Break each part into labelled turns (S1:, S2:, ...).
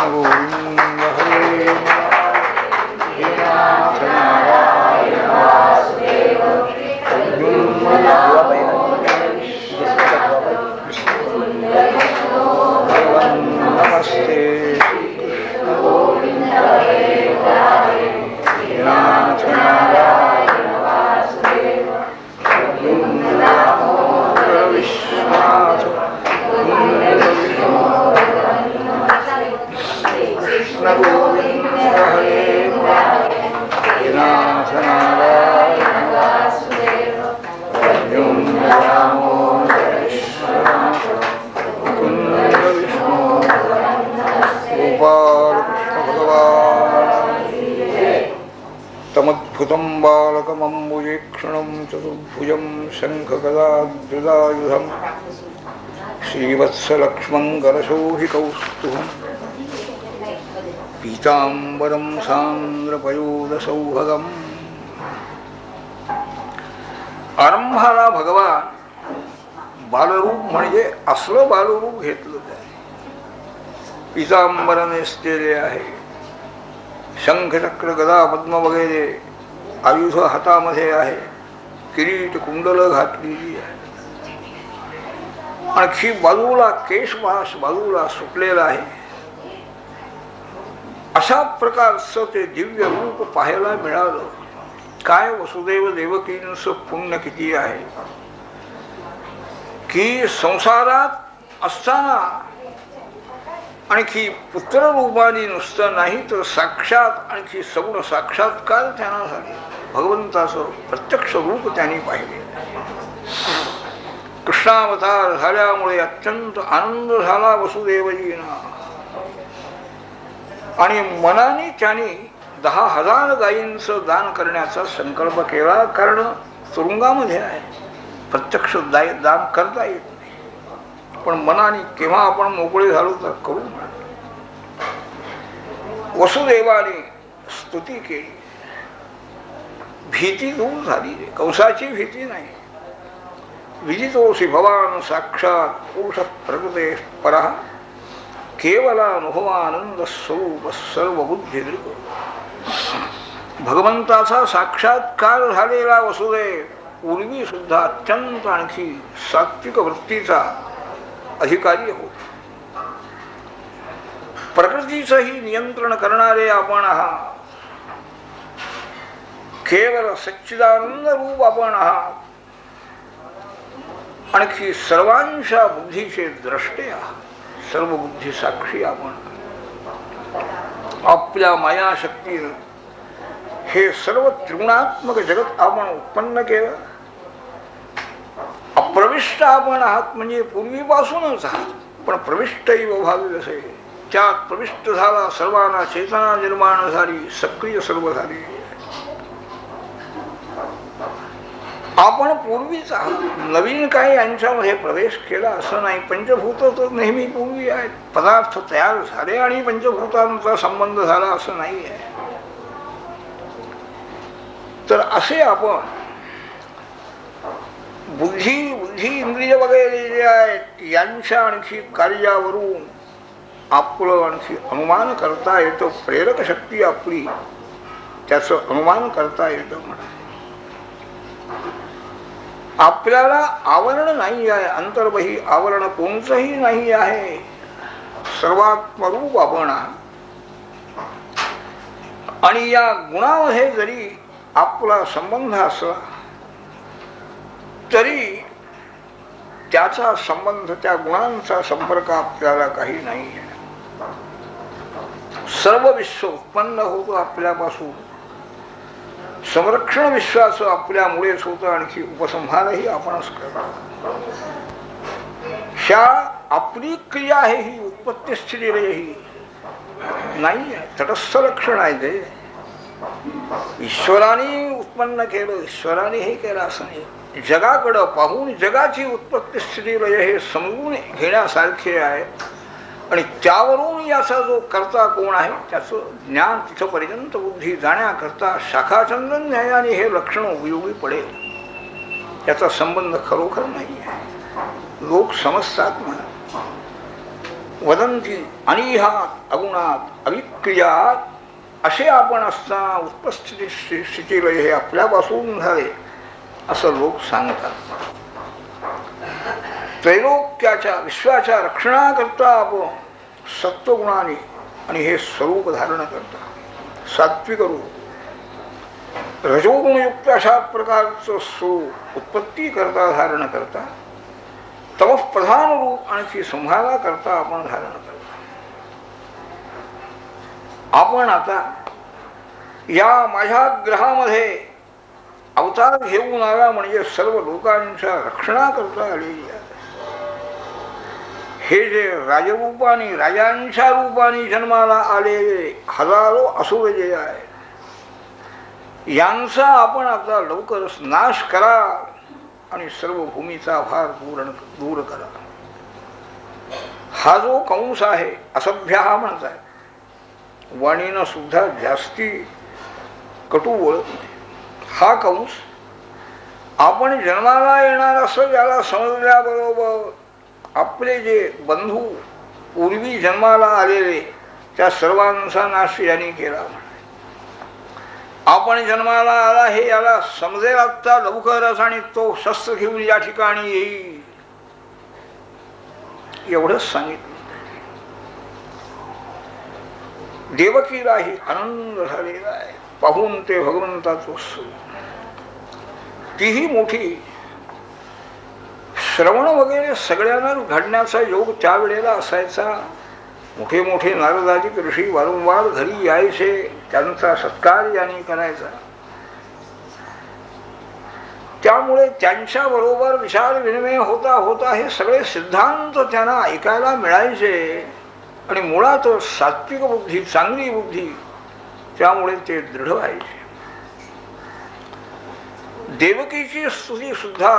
S1: गोविंद हरे नाथ नारायण वासुदेव नमस्ते गोविंद हरे नाथ नारायण वासुदेव दामोदर विश्वनाथ कृष्ण गोविंद हरे नाथ नारायण वासुदेव दामोदर विश्वनाथ गोपाल कृष्ण भगवान तमद्भुतं बालकमम्बुजेक्षणं चतुर्भुजं शङ्खगदाद्युधायुधं श्रीवत्सलक्ष्मणकरशोभिकौस्तुभं पीताम्बरं सान्द्रपयोदसौभगम्. आरंभाला भगवान बालरूप म्हणजे असलं बालरूप घेतलं त्याने. पीतांबर नेसलेले आहे, शंख चक्र गदा पद्म वगैरे आयुध हातामध्ये आहे, किरीट कुंडल घातलेली आहे, आणखी बाजूला केशवास बाजूला सुटलेला आहे. अशा प्रकारचं ते दिव्य रूप पाहायला मिळालं. काय वसुदेव देवकींचं पुण्य किती आहे की संसारात असताना आणखी पुत्र रूपाने नुसतं नाही तर साक्षात आणखी सगुण साक्षात्कार त्यांना झाले. भगवंताचं प्रत्यक्ष रूप त्यांनी पाहिले. कृष्णावतार झाल्यामुळे अत्यंत आनंद झाला वसुदेवजींना आणि मनाने त्यांनी 10,000 गायींचं दान करण्याचा संकल्प केला. कारण तुरुंगामध्ये आहे, प्रत्यक्ष दान करता येत नाही, पण मनाने केव्हा आपण मोकळे झालो तर करू. वसुदेवाने स्तुती केली, भीती दूर झाली, कंसाची भीती नाही. विजितोषी भवान साक्षात पुरुष प्रकृते परः केवलानुभवानंद स्वरूप सर्वबुद्धिदृक्. भगवंताचा साक्षात्कार झालेला वसुदेव पूर्वी सुद्धा अत्यंत आणखी सात्विक वृत्तीचा अधिकारी होता. प्रकृतीचंही नियंत्रण करणारे आपण आहात, केवळ सच्चिदानंद रूप आपण आहात, आणखी सर्वांच्या बुद्धीचे द्रष्टे आहात, सर्व बुद्धी साक्षी आपण. आपल्या मायाशक्तीनं हे सर्व त्रिगुणात्मक जगत आपण उत्पन्न केलं. अप्रविष्ट आपण आहात म्हणजे पूर्वीपासूनच आहात, पण प्रविष्ट भावी असे त्यात प्रविष्ट झाला. सर्वांना चेतना निर्माण झाली, सक्रिय सर्व झाली. आपण पूर्वीच आहात, नवीन काही यांच्यामध्ये प्रवेश केला असं नाही. पंचभूत तर नेहमी पूर्वी आहेत, पदार्थ तयार झाले आणि पंचभूतांचा संबंध झाला असं नाही आहे. तर असे आपण बुद्धी इंद्रिय वगैरे जे आहेत यांच्या आणखी कार्यावरून आपलं आणखी अनुमान करता येतं. प्रेरक शक्ती आपली, त्याचं अनुमान करता येतं. म्हणा आपल्याला आवरण नाही आहे, अंतर्बही आवरण कोणतंही नाही आहे. सर्वात्मरूप आपण आहात आणि या गुणामध्ये जरी आपला संबंध असला तरी त्याचा संबंध, त्या गुणांचा संपर्क आपल्याला काही नाही आहे. सर्व विश्व उत्पन्न होतं आपल्यापासून, संरक्षण विश्वाचं आपल्यामुळेच होतं, आणखी उपसंहारही आपणच करतो. ह्या आपली क्रिया आहे, ही उत्पत्ती स्थिती ही नाही आहे, तटस्थ लक्षण आहे ते. ईश्वराने उत्पन्न केलं, ईश्वराने हे केलं असं नाही. जगाकडं पाहून जगाची उत्पत्ती स्थिती हे समजून घेण्यासारखे आहे आणि त्यावरून याचा जो कर्ता कोण आहे त्याचं ज्ञान तिथपर्यंत बुद्धी जाण्याकरता शाखाचंदन न्यायाने हे लक्षण उपयोगी पडेल. याचा संबंध खरोखर नाही आहे. लोक समजतात म्हणा, वदंती अनिहात अगुणात अविक्रियात असे आपण असताना उत्पस्थिती स्थितीलय हे आपल्यापासून झाले असं लोक सांगतात. त्रैलोक्याच्या विश्वाच्या रक्षणाकरता आपण सत्वगुणाने आणि हे स्वरूप धारण करता सात्विक रूप रजोगुणयुक्त अशा प्रकारचं स्वरूप उत्पत्ती करता धारण करता तमः प्रधान रूप आणखी संहारा करता आपण धारण करता. आपण आता या माझ्या ग्रहामध्ये अवतार घेऊन आला म्हणजे सर्व लोकांच्या रक्षणाकरता आलेली आहे. हे जे राजरूपाने राजांच्या रूपाने जन्माला आलेले हजारो असुर जे आहे यांचा आपण आता लवकरच नाश करा आणि सर्व भूमीचा भार दूर करा. हा जो कंस आहे असभ्य हा म्हणताय वाणीनं सुद्धा जास्ती कटू बोलत नाही. हा कंस आपण जन्माला येणार असं ज्याला समजल्याबरोबर आपले जे बंधू पूर्वी जन्माला आलेले त्या सर्वांचा नाश यांनी केला. आपण जन्माला आला हे याला समजेल आता लवकरच आणि तो शस्त्र घेऊन या ठिकाणी येईल एवढंच सांगितलं. देवकीलाही आनंद झालेला आहे पाहून ते भगवंताचं स्वरूप. तीही मोठी श्रवण वगैरे सगळ्यांना घडण्याचा योग त्यावेळेला असायचा. मोठे मोठे नारदादिक ऋषी वारंवार घरी यायचे त्यांचा सत्कार यांनी करायचा. त्यामुळे त्यांच्या बरोबर विचार विनिमय होता होता हे सगळे सिद्धांत त्यांना ऐकायला मिळायचे आणि मुळात सात्विक बुद्धी चांगली बुद्धी त्यामुळे ते दृढ व्हायचे. देवकीची स्तुती सुद्धा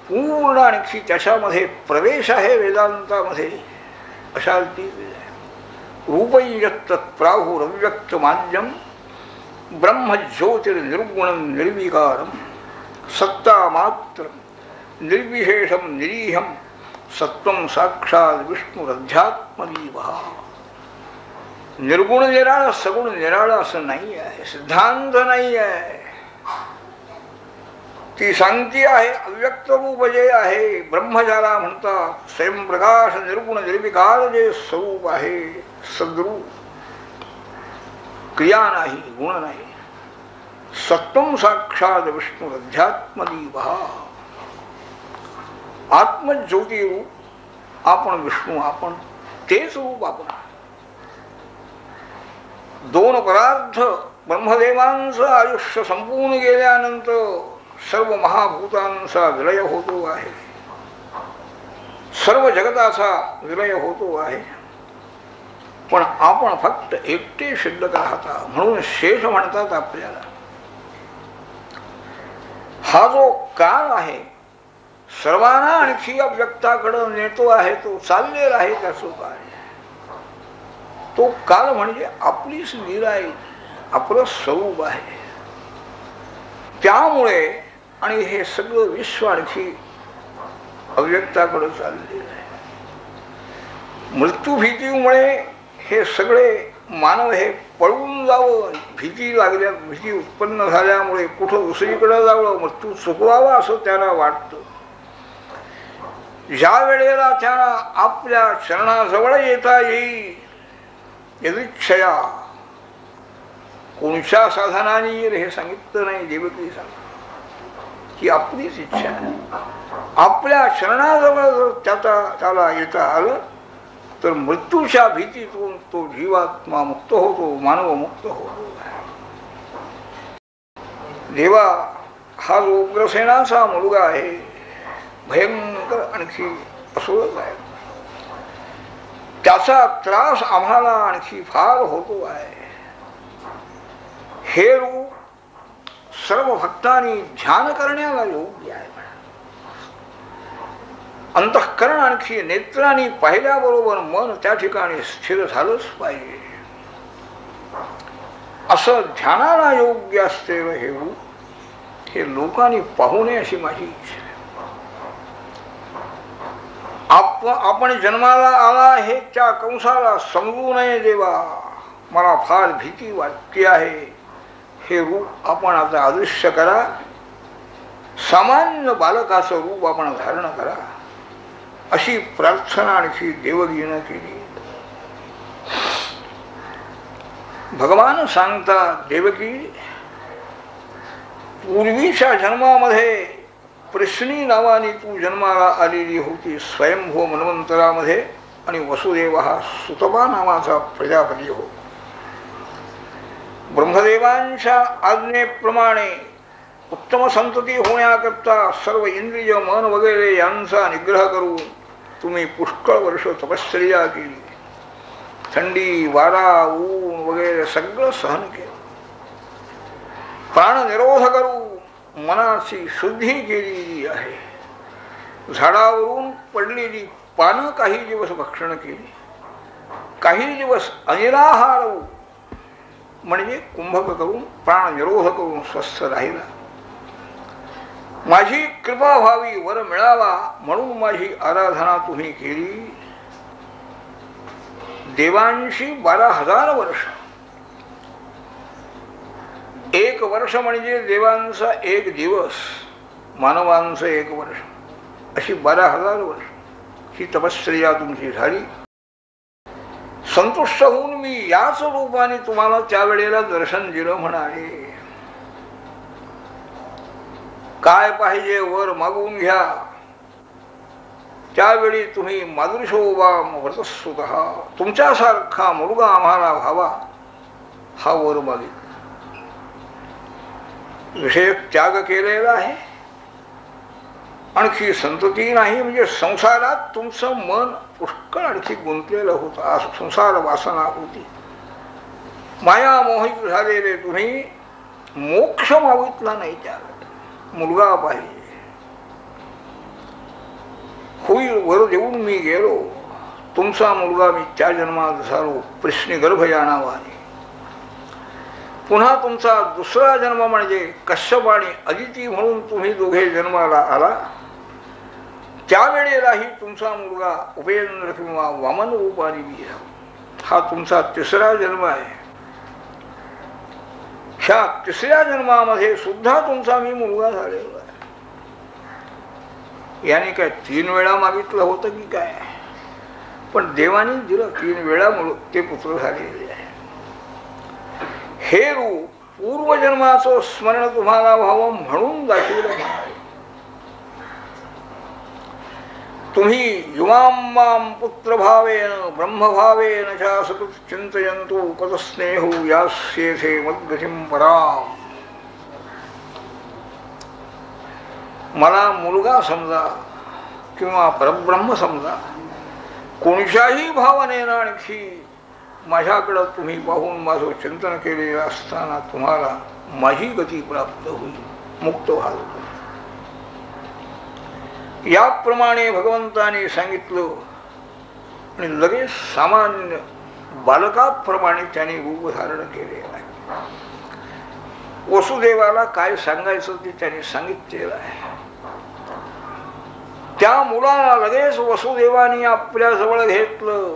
S1: पूर्ण आणखी त्याच्यामध्ये प्रवेश आहे वेदांतामध्ये अशा रूपयत प्राहुरव्यक्त माध्यम ब्रह्म ज्योतिर्निर्गुण निर्विकारम सत्ता मात्र निर्विशेषम निरीहम सत्वम साक्षात विष्णुरध्यात्मदीवः. निर्गुण निराळ सगुण निराळ असं नाही आहे, सिद्धांत नाही आहे. ती सांगती आहे अव्यक्त रूप जे आहे ब्रह्म ज्याला म्हणतात स्वयंप्रकाश निर्गुण निर्विकार जे स्वरूप आहे सद्रूप क्रिया नाही गुण नाही. सत्वम साक्षात विष्णू अध्यात्मदीवः. आत्मज्योती रूप आपण विष्णू आपण तेच रूप आपण. दोन पदार्थ ब्रह्मदेवांचं आयुष्य संपून गेल्यानंतर सर्व महाभूतांचा विलय होतो आहे, सर्व जगताचा विलय होतो आहे. पण आपण फक्त एकटे शिल्लक राहता म्हणून शेष म्हणतात आपल्याला. हा जो काळ आहे सर्वांना आणखी अव्यक्ताकडे नेतो आहे तो चाललेला आहे त्याचं काय. तो काल म्हणजे आपलीच लीला आहे आपलं स्वरूप आहे. त्यामुळे आणि हे सगळं विश्व आणखी अव्यक्ताकडे चाललेलं आहे. मृत्यू भीतीमुळे हे सगळे मानव हे पळून जावं भीती लागल्या भीती उत्पन्न झाल्यामुळे कुठं दुसरीकडे जावं मृत्यू चुकवावा असं त्याला वाटतं. ज्या वेळेला त्याला आपल्या चरणाजवळ येता येईल यदिच्छया कोणत्या साधनाने येईल हे सांगितलं नाही. देवकी सांग ही आपलीच इच्छा आहे. आपल्या चरणाजवळ जर त्याला येता आलं तर मृत्यूच्या भीतीतून तो जीवात्मा मुक्त होतो मानव मुक्त होतो. देवा हा जो उग्रसेनाचा मुलगा आहे भयंकर आणखी असुरच आहे. त्याचा त्रास आम्हाला आणखी फार होतो आहे. हे रूप सर्व भक्तांनी ध्यान करण्याला योग्य आहे. अंतःकरण आणखी नेत्रांनी पाहिल्याबरोबर मन त्या ठिकाणी स्थिर झालंच पाहिजे. असं ध्यानाला योग्य असते हे रूप हे लोकांनी पाहू नये अशी माझी इच्छा आहे. आपण जन्माला आला हे त्या कंसाला समजू नये देवा, मला फार भीती वाटते आहे. हे रूप आपण आता अदृश्य करा, सामान्य बालकाचं रूप आपण धारण करा, अशी प्रार्थना आणखी देवगीनं केली. भगवान सांगतात, देवकी पूर्वीच्या जन्मामध्ये प्रश्नी नावाने तू जन्माला आलेली होती स्वयंभू मन्वंतरामध्ये, आणि वसुदेव हा सुतपा नावाचा प्रजापती हो. ब्रह्मदेवांच्या आज्ञेप्रमाणे उत्तम संतती होण्याकरता सर्व इंद्रिय मन वगैरे यांचा निग्रह करून तुम्ही पुष्कळ वर्ष तपश्चर्या केली. थंडी वारा ऊन वगैरे सगळं सहन केलं. प्राणनिरोध करून मनाची शुद्धी केलेली आहे. झाडावरून पडलेली पानं काही दिवस भक्षण केली, काही दिवस अनिराहार म्हणजे कुंभक करून प्राणनिरोध करून स्वस्थ राहिला. माझी कृपा व्हावी, वर मिळावा म्हणून माझी आराधना तुम्ही केली. देवांशी 12,000 वर्ष, एक वर्ष म्हणजे देवांचा एक दिवस, मानवांचं एक वर्ष, अशी 12,000 वर्ष ही तपश्चर्या तुमची झाली. संतुष्ट होऊन मी याच रूपाने तुम्हाला त्यावेळेला दर्शन दिलं म्हणाले. काय पाहिजे वर मागून घ्या. त्यावेळी तुम्ही मादृशोबा व्रतस्सुत, तुमच्यासारखा मुलगा आम्हाला व्हावा हा वर मागितला. विषय त्याग केलेला आहे, आणखी संतती नाही. म्हणजे संसारात तुमचं मन पुष्कळ आणखी गुंतलेलं होतं, संसार वासना होती. माया मोहित झालेले तुम्ही मोक्ष मागितला नाही. त्यावेळी मुलगा पाहिजे, होईल वर देऊन मी गेलो. तुमचा मुलगा मी त्या जन्मात झालो प्रश्नी गर्भयानावाने. पुन्हा तुमचा दुसरा जन्म म्हणजे कश्यप आणि अदिती म्हणून तुम्ही दोघे जन्माला आला. त्यावेळेलाही तुमचा मुलगा उपेंद्र किंवा वामन रूपाने मी झाला. हा तुमचा तिसरा जन्म आहे. ह्या तिसऱ्या जन्मामध्ये सुद्धा तुमचा मी मुलगा झालेला आहे. याने काय 3 वेळा मागितलं होतं की काय? पण देवाने दिलं 3 वेळा ते पुत्र झालेले आहे. हे रूप पूर्वजन्माचं स्मरण तुम्हाला व्हावं म्हणून दाखवलं. तुम्ही युवां पुत्रभावेन ब्रह्मभावेन च सतत चिंतयन्तु पदस्नेहो यास्येथे मद्गतिं पराम. मला मुलगा समजा किंवा परब्रह्म समजा, कोणत्याही भावनेनं आणखी माझ्याकडं तुम्ही पाहून माझं चिंतन केलेलं असताना तुम्हाला माझी गती प्राप्त होईल, मुक्त व्हाल. याप्रमाणे भगवंताने सांगितलं आणि लगेच सामान्य बालकाप्रमाणे त्याने रूप धारण केले आहे. वसुदेवाला काय सांगायचं ते त्याने सांगितलेलं आहे. त्या मुलाला लगेच वसुदेवाने आपल्या जवळ घेतलं,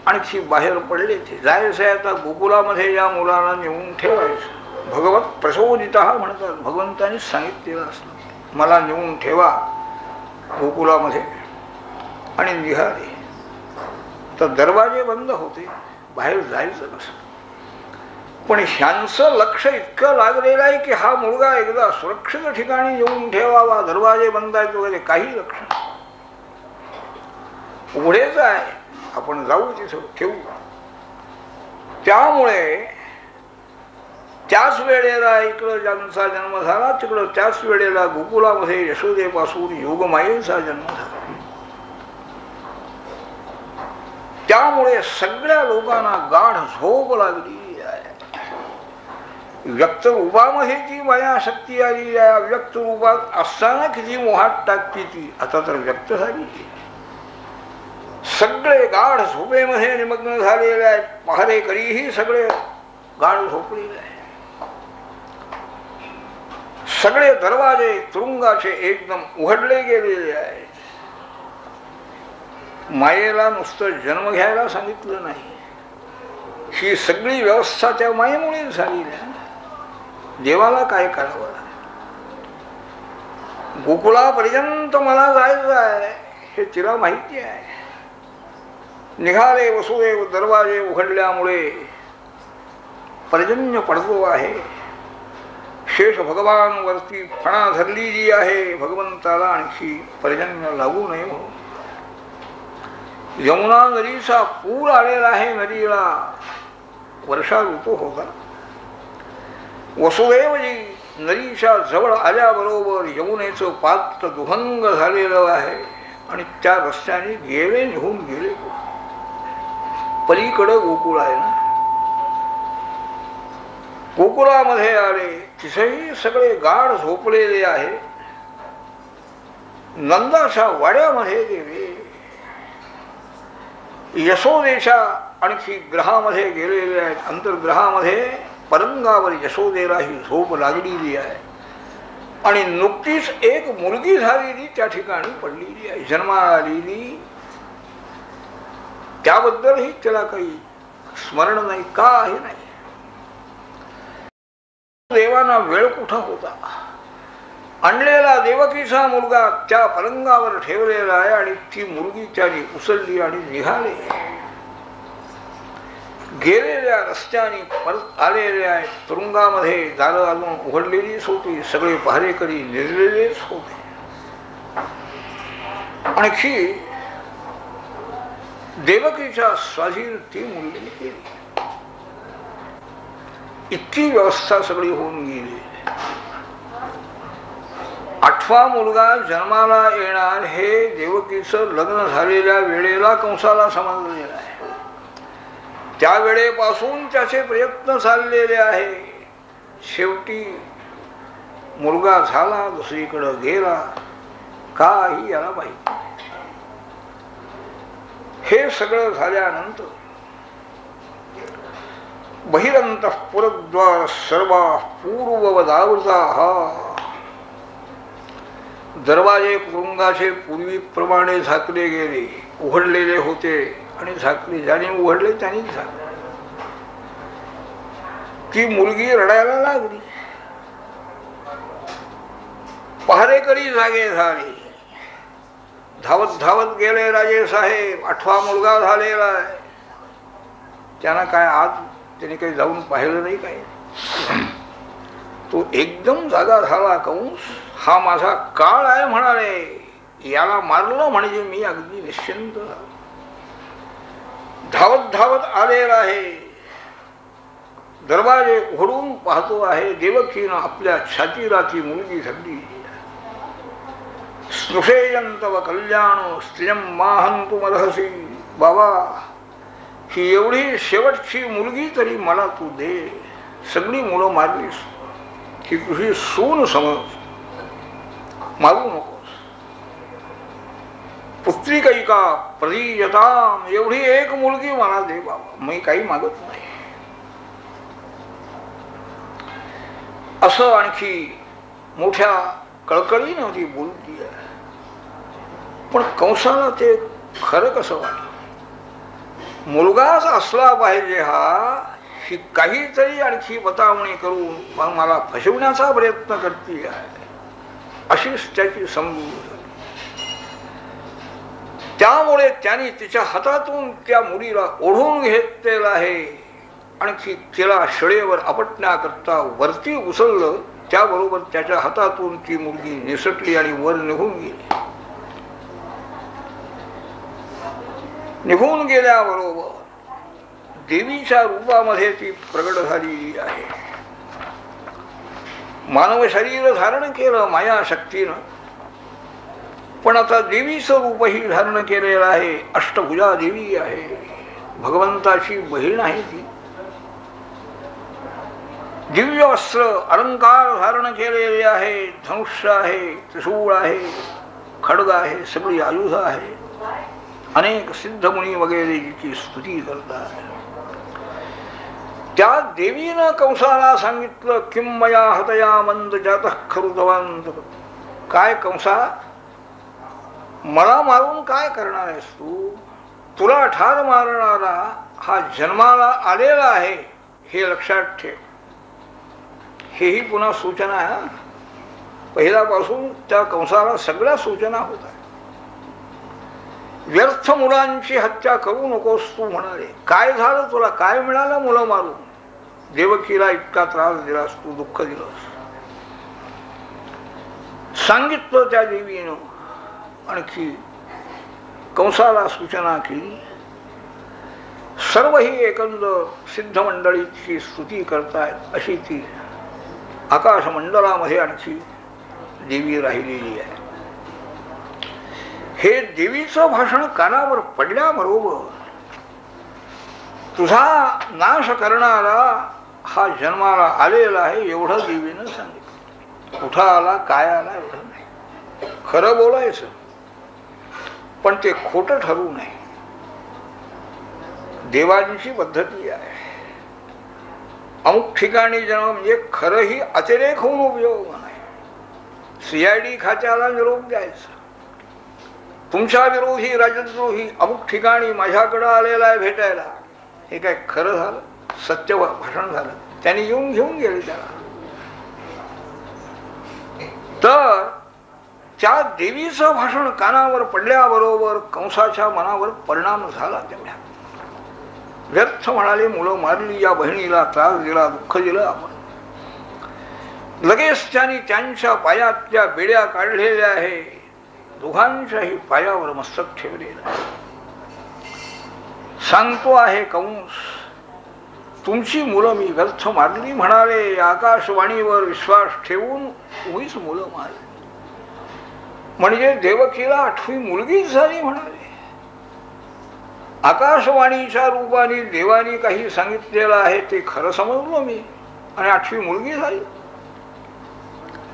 S1: आणखी बाहेर पडले. ते जायचं आता गोकुलामध्ये या मुलाला नेऊन ठेवायचं. भगवत प्रचोदित म्हणतात, भगवंताने सांगितलेलं असतं मला नेऊन ठेवा गोकुलामध्ये. आणि निघाले तर दरवाजे बंद होते, बाहेर जायचं नसतं. पण ह्यांचं लक्ष इतकं लागलेलं आहे की हा मुलगा एकदा सुरक्षित ठिकाणी येऊन ठेवावा. दरवाजे बंद आहेत वगैरे काही लक्ष नाही. उघडेच आहे, आपण जाऊ तिथं ठेवू. त्यामुळे त्याच वेळेला इकडं ज्यांचा जन्म झाला तिकडं त्याच वेळेला गोकुलामध्ये यशोदेपासून योगमायेचा जन्म झाला. त्यामुळे सगळ्या लोकांना गाढ झोप लागली आहे. व्यक्त रूपामध्ये ती माया शक्ती आली आहे. अव्यक्त रूपात असताना किती मोहात टाकती ती, आता तर व्यक्त झाली. सगळे गाढ झोपेमध्ये निमग्न झालेले आहेत. पहारेकरीही सगळे गाढ झोपलेले आहेत. सगळे दरवाजे तुरुंगाचे एकदम उघडले गेलेले आहेत. मायेला नुसतं जन्म घ्यायला सांगितलं नाही, ही सगळी व्यवस्था त्या मायेमुळे झाली ना. देवाला काय करावं, गोकुळापर्यंत मला जायचं आहे हे तिला माहिती आहे. निघाले वसुदेव, दरवाजे उघडल्यामुळे पर्जन्य पडतो आहे. शेष भगवान वरती फणा धरलेली आहे, भगवंताला आणखी पर्जन्य लागू नये म्हणून. यमुना नदीचा पूर आलेला आहे, नदीला वर्षा ऋतू होता. वसुदेवजी नदीच्या जवळ आल्याबरोबर यमुनेचं पात्र दुभंग झालेलं आहे आणि त्या रस्त्याने गेले, निघून गेले. पलीकडं गोकुळ आहे ना. गोकुळामध्ये आले, तिथेही सगळे गाढ झोपलेले आहे. नंदाच्या वाड्यामध्ये गेले, यशोदेच्या आणखी ग्रहामध्ये गेलेले आहेत. अंतर्ग्रहामध्ये परंगावर यशोदेला ही झोप लागलेली आहे आणि नुकतीच एक मुलगी झालेली त्या ठिकाणी पडलेली आहे, जन्माला आलेली. त्याबद्दलही त्याला काही स्मरण नाही, काही नाही. देवाना वेळ कुठं होता. आणलेला देवकीचा मुलगा त्या पलंगावर ठेवलेला आहे आणि ती मुलगी त्याने उचलली आणि निघाले. गेलेल्या रस्त्याने परत आलेले आहेत. तुरुंगामध्ये दारं अजून उघडलेलीच होती, सगळे पहारेकरी निरलेलेच होते. आणखी देवकीच्या स्वाधीन ती मुलगी केली. इतकी व्यवस्था सगळी होऊन गेली. 8वा मुलगा जन्माला येणार हे देवकीचं लग्न झालेल्या वेळेला कंसाला समजलेलं आहे. त्यावेळेपासून त्याचे प्रयत्न चाललेले आहे. शेवटी मुलगा झाला, दुसरीकडे गेला, काही याला माहिती. हे सगळं झाल्यानंतर बहिरंतः पुरद्वार सर्वा पूर्ववदावृता, दरवाजे तुरुंगाचे पूर्वीप्रमाणे झाकले गेले, उघडलेले होते आणि झाकले. ज्याने उघडले त्यानेच झाकले. ती मुलगी रडायला लागली. पहारेकरी जागे झाले. धावत धावत गेले राजे साहेब. 8वा मुलगा झालेला आहे. त्यांना काय आज त्याने काही जाऊन पाहिलं नाही. काय तो एकदम जागा झाला. कंस हा माझा काळ आहे म्हणाले. याला मारलं म्हणजे मी अगदी निश्चिंत. धावत धावत आलेला आहे. दरवाजे उघडून पाहतो आहे. देवकीनं आपल्या छातीला ती मुलगी धरली. स्नुषेयंतव कल्याण स्त्रियं माहंतु मदहसी. बाबा, ही एवढी शेवटची मुलगी तरी मला तू दे. सगळी मुलं मारलीस, ही तुझी सून समज, मारू नकोस. पुत्रिकैका प्रदीयताम, एवढी एक मुलगी मला दे बाबा, मी काही मागत नाही. असं आणखी मोठ्या कळकळीनं ती बोलती आहे. पण कंसाला ते खरं कसं वाटलं. मुलगाच असला पाहिजे हा, ही काहीतरी आणखी बतावणी करून मला फसवण्याचा प्रयत्न करते आहे, अशीच त्याची समजूत. त्यामुळे त्यांनी तिच्या हातातून त्या मुलीला ओढून घेतलेला आहे. आणखी तिला शळेवर आपटण्याकरता वरती उचललं. त्याबरोबर त्याच्या हातातून ती मुलगी निसटली आणि वर निघून गेली. निघून गेल्याबरोबर देवीच्या रूपामध्ये ती प्रगट झालेली आहे. मानव शरीर धारण केलं माया शक्तीनं, पण आता देवीचं रूपही धारण केलेलं आहे. अष्टभुजा देवी आहे, भगवंताची बहीण आहे ती. दिव्य वस्त्र अलंकार धारण केलेले आहे. धनुष्य आहे, त्रिशूळ आहे, खड्ग आहे, सगळी आयुध आहे. अनेक सिद्धमुनी वगैरे जिची स्तुती करतात. त्या देवीनं कंसाला सांगितलं, किम मया हतया मंद जातः खरु तवांत. काय कंसा, मला मारून काय करणार आहेस तू? तुला ठार मारणारा हा जन्माला आलेला आहे हे लक्षात ठेव. हेही पुन्हा सूचना आहे. पहिल्यापासून त्या कंसाला सगळ्या सूचना होत आहेत. व्यर्थ मुलांची हत्या करू नकोस तू म्हणाले. काय झालं तुला? काय मिळालं मुलं मारून? देवकीला इतका त्रास दिलास तू, दुःख दिलंस. सांगितलं त्या देवीनं. आणखी कंसाला सूचना केली. सर्व ही एकंदर सिद्ध मंडळीची स्तुती करतायत अशी ती आकाश मंडळामध्ये आणखी देवी राहिलेली आहे. हे देवीचं भाषण कानावर पडल्याबरोबर तुझा नाश करणारा हा जन्माला आलेला आहे एवढं देवीनं सांगितलं. कुठं आला, काय आला एवढं नाही. खरं बोलायचं, पण ते खोटं ठरवू नये. देवांची पद्धती आहे. अमुक ठिकाणी जन्म म्हणजे खरंही अतिरेक होऊन उपयोग नाही. CID खात्याला निरोप द्यायचा, तुमच्या विरोधी राजद्रोही अमुक ठिकाणी माझ्याकडे आलेला आहे भेटायला. हे काय खरं झालं? सत्य भाषण झालं? त्यांनी येऊन घेऊन गेले त्याला. तर त्या देवीचं भाषण कानावर पडल्याबरोबर कंसाच्या मनावर परिणाम झाला. तेवढ्या व्यर्थ म्हणाले, मुलं मारली, या बहिणीला त्रास दिला, दुःख दिलं आपण. लगेच त्यांनी त्यांच्या पायातल्या बेड्या काढलेल्या आहे. दोघांच्याही पायावर मस्तक ठेवलेलं आहे. सांगतो आहे कंस, तुमची मुलं मी व्यर्थ मारली म्हणाले. आकाशवाणीवर विश्वास ठेवून उगीच मुलं मारली. म्हणजे देवकीला 8वी मुलगीच झाली म्हणाले. आकाशवाणीच्या रूपाने देवानी काही सांगितलेलं आहे ते खरं समजलो मी, आणि 8वी मुलगी झाली.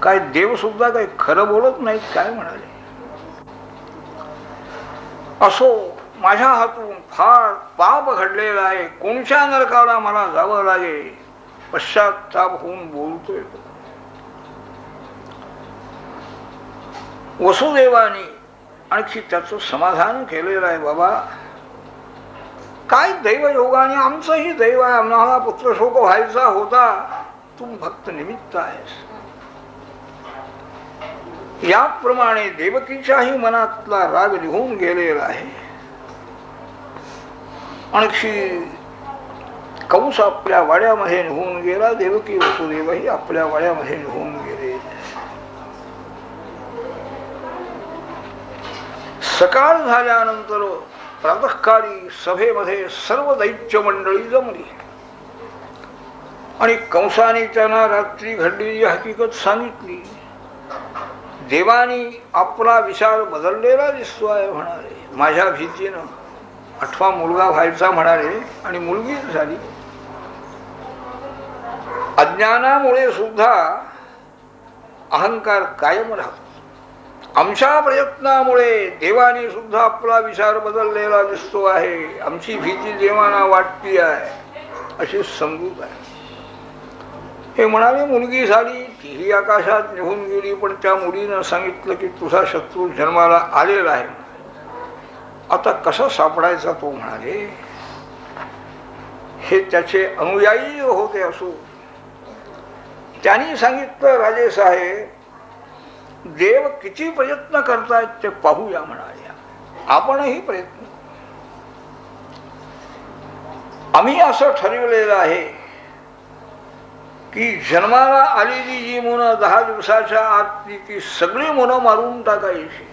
S1: काय देव सुद्धा काही खरं बोलत नाहीत काय म्हणाले. असो, माझ्या हातून फार पाप घडलेला आहे. कोणत्या नरकाला मला जावं लागेल पश्चाताप होऊन बोलतोय. वसुदेवानी आणखी त्याचं समाधान केलेलं आहे. बाबा, काय दैवयोगाने आमचंही दैव आहे. आम्हाला पुत्रशोक व्हायचा होता, तू फक्त निमित्त आहेस. याप्रमाणे देवकीच्याही मनातला राग निघून गेलेला आहे. आणखी कंस आपल्या वाड्यामध्ये निघून गेला. देवकी वसुदेवही आपल्या वाड्यामध्ये निघून गेले. सकाळ झाल्यानंतर प्रातःकाळी सभेमध्ये सर्व दैत्य मंडळी जमली आणि कंसाने त्यांना रात्री घडलेली हकीकत सांगितली. देवानी आपला विचार बदललेला दिसतो आहे म्हणाले. माझ्या भीतीनं 8वा मुलगा व्हायचा म्हणाले आणि मुलगीच झाली. अज्ञानामुळे सुद्धा अहंकार कायम राहतो. आमच्या प्रयत्नामुळे देवानी सुद्धा आपला विचार बदललेला दिसतो आहे. आमची भीती देवाना वाटती आहे अशी समजूत आहे. हे म्हणाले मुलगी झाली, तीही आकाशात निघून गेली. पण त्या मुलीनं सांगितलं की तुझा शत्रू जन्माला आलेला आहे. आता कसा सापडायचा तो म्हणाले. हे त्याचे अनुयायी होते असो. त्यांनी सांगितलं राजे साहेब, देव किती प्रयत्न करतायत ते पाहूया म्हणाले. आपणही प्रयत्न. आम्ही असं ठरवलेलं आहे की जन्माला आलेली जी मुलं 10 दिवसाच्या आत ती सगळी मुलं मारून टाकायची.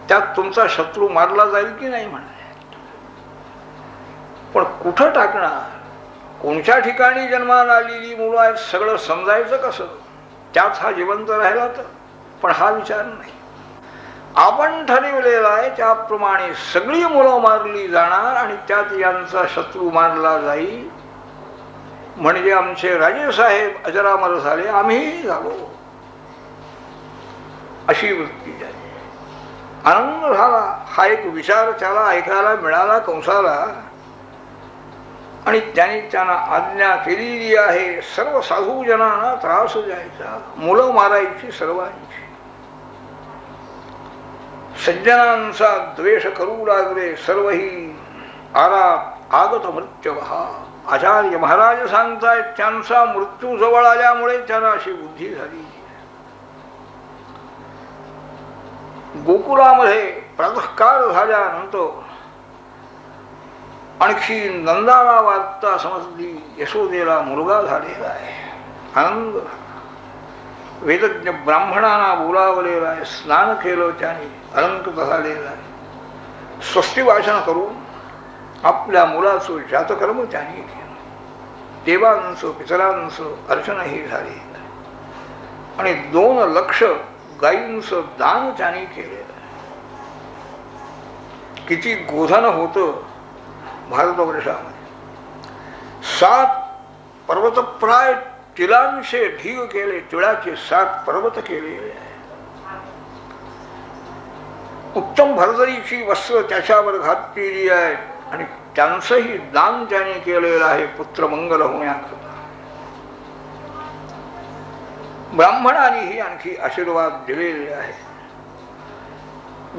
S1: त्यात तुमचा शत्रू मारला जाईल की नाही म्हणाले. पण कुठं टाकणार, कोणत्या ठिकाणी जन्माला आलेली मुलं आहेत सगळं समजायचं कसं. त्यात हा जिवंत राहिला तर. पण हा विचार नाही. आपण ठरवलेला आहे त्याप्रमाणे सगळी मुलं मारली जाणार आणि त्यात यांचा शत्रू मारला जाईल. म्हणजे आमचे राजेसाहेब अजरामर झाले, आम्ही झालो, अशी वृत्ती झाली. आनंद झाला. हा एक विचार त्याला ऐकायला मिळाला कंसाला. आणि त्यांनी त्यांना आज्ञा केलेली आहे सर्व साधू जनांना त्रास द्यायचा, मुलं मारायची सर्वांची. सज्जनांचा द्वेष करू लागले सर्वही आरात आगत मृत्यू. आचार्य महाराज सांगतायत त्यांचा मृत्यू जवळ आल्यामुळे त्यांना अशी बुद्धी झाली. गोकुळामध्ये प्रातःकाळ झाल्यानंतर आणखी नंदाला वार्ता समजली, यशोदेला मुलगा झालेला आहे. आनंद. वेदज्ञ ब्राह्मणांना बोलावलेला आहे, स्नान केलं त्याने, अलंकृत झालेला आहे. स्वस्ती वाचन करून आपल्या मुलाचं जातकर्म त्याने केलं. देवांचं पितरांचं अर्चनही झाले आणि 2 लक्ष गायींचं दान त्याने केलेलं आहे. किती गोधन होतं भारतवर्षामध्ये. 7 पर्वतप्राय तिळांचे ढीग केले, तिळाचे 7 पर्वत केलेले आहे. उत्तम भरदरीची वस्त्र त्याच्यावर घातलेली आहे आणि त्यांचंही दान त्याने केलेलं आहे पुत्र मंगल होण्याकरता. ब्राह्मणांनीही आणखी आशीर्वाद दिलेले आहे.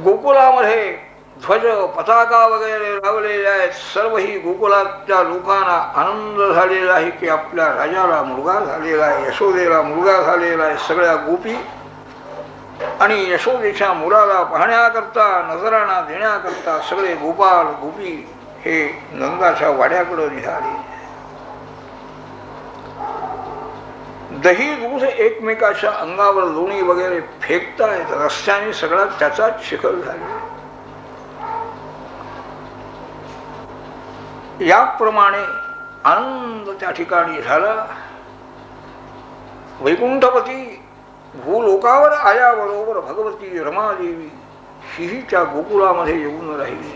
S1: गोकुळामध्ये ध्वज पताका वगैरे लावलेले आहेत. सर्वही गोकुळातल्या लोकांना आनंद झालेला आहे की आपल्या राजाला मुलगा झालेला आहे, यशोदेला मुलगा झालेला आहे. सगळ्या गोपी आणि यशोदेच्या मुलाला पाहण्याकरता, नजराणा देण्याकरता सगळे गोपाल गोपी हे नंदाच्या वाड्याकडे निघाले. दही दूध एकमेकाच्या अंगावर लोणी वगैरे फेकतायत. रस्त्याने सगळा त्याचाच शिखर झाले. याप्रमाणे आनंद त्या ठिकाणी झाला. वैकुंठपती भूलोकावर आल्याबरोबर भगवती रमादेवी ही त्या गोकुळामध्ये येऊन राहिली.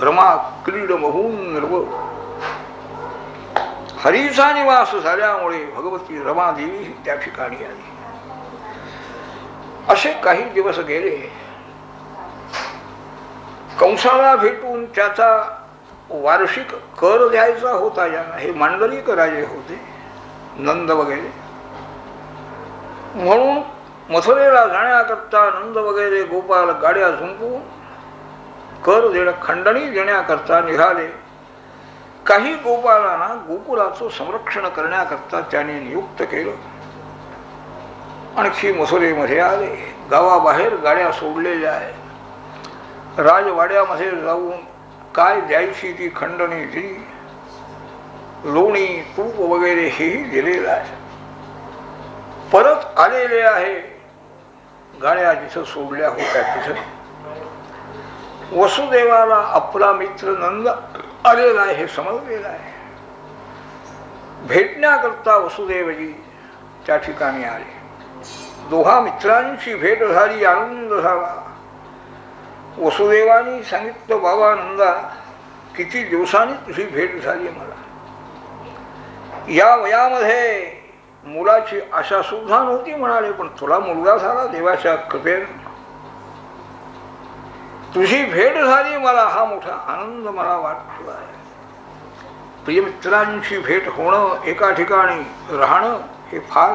S1: रमा क्रीड महून निर्व. हरीचा निवास झाल्यामुळे भगवती रमादेवी त्या ठिकाणी आली. असे काही दिवस गेले. कंसाला भेटून त्याचा वार्षिक कर द्यायचा होता. यांना हे मांडलिक राजे होते, नंद वगैरे. म्हणून मथुरेला जाण्याकरता नंद वगैरे गोपाल गाड्या झुंपून कर देणं, खंडणी देण्याकरता निघाले. काही गोपालांना गोकुळाचं संरक्षण करण्याकरता त्याने नियुक्त केलं. आणखी मथुरेमध्ये आले. गावाबाहेर गाड्या सोडलेल्या आहेत. राजवाड्यामध्ये जाऊन काय द्यायची ती खंडणी दिली. लोणी तूप वगैरे हेही दिलेलं आहे. परत आलेले आहे. गाड्या जिथं सोडल्या होत्या तिथं वसुदेवाला आपला मित्र नंद आलेला आहे हे समजलेलं आहे. भेटण्याकरता वसुदेवजी त्या ठिकाणी आले. दोघा मित्रांची भेट झाली, आनंद झाला. वसुदेवानी सांगितलं, बाबा नंदा, किती दिवसांनी तुझी भेट झाली मला. या वयामध्ये मुलाची आशा सुद्धा नव्हती म्हणाले, पण तुला मुलगा झाला देवाच्या कृपेने. तुझी भेट झाली, मला हा मोठा आनंद मला वाटतो आहे. प्रियमित्रांची भेट होणं, एका ठिकाणी राहणं हे फार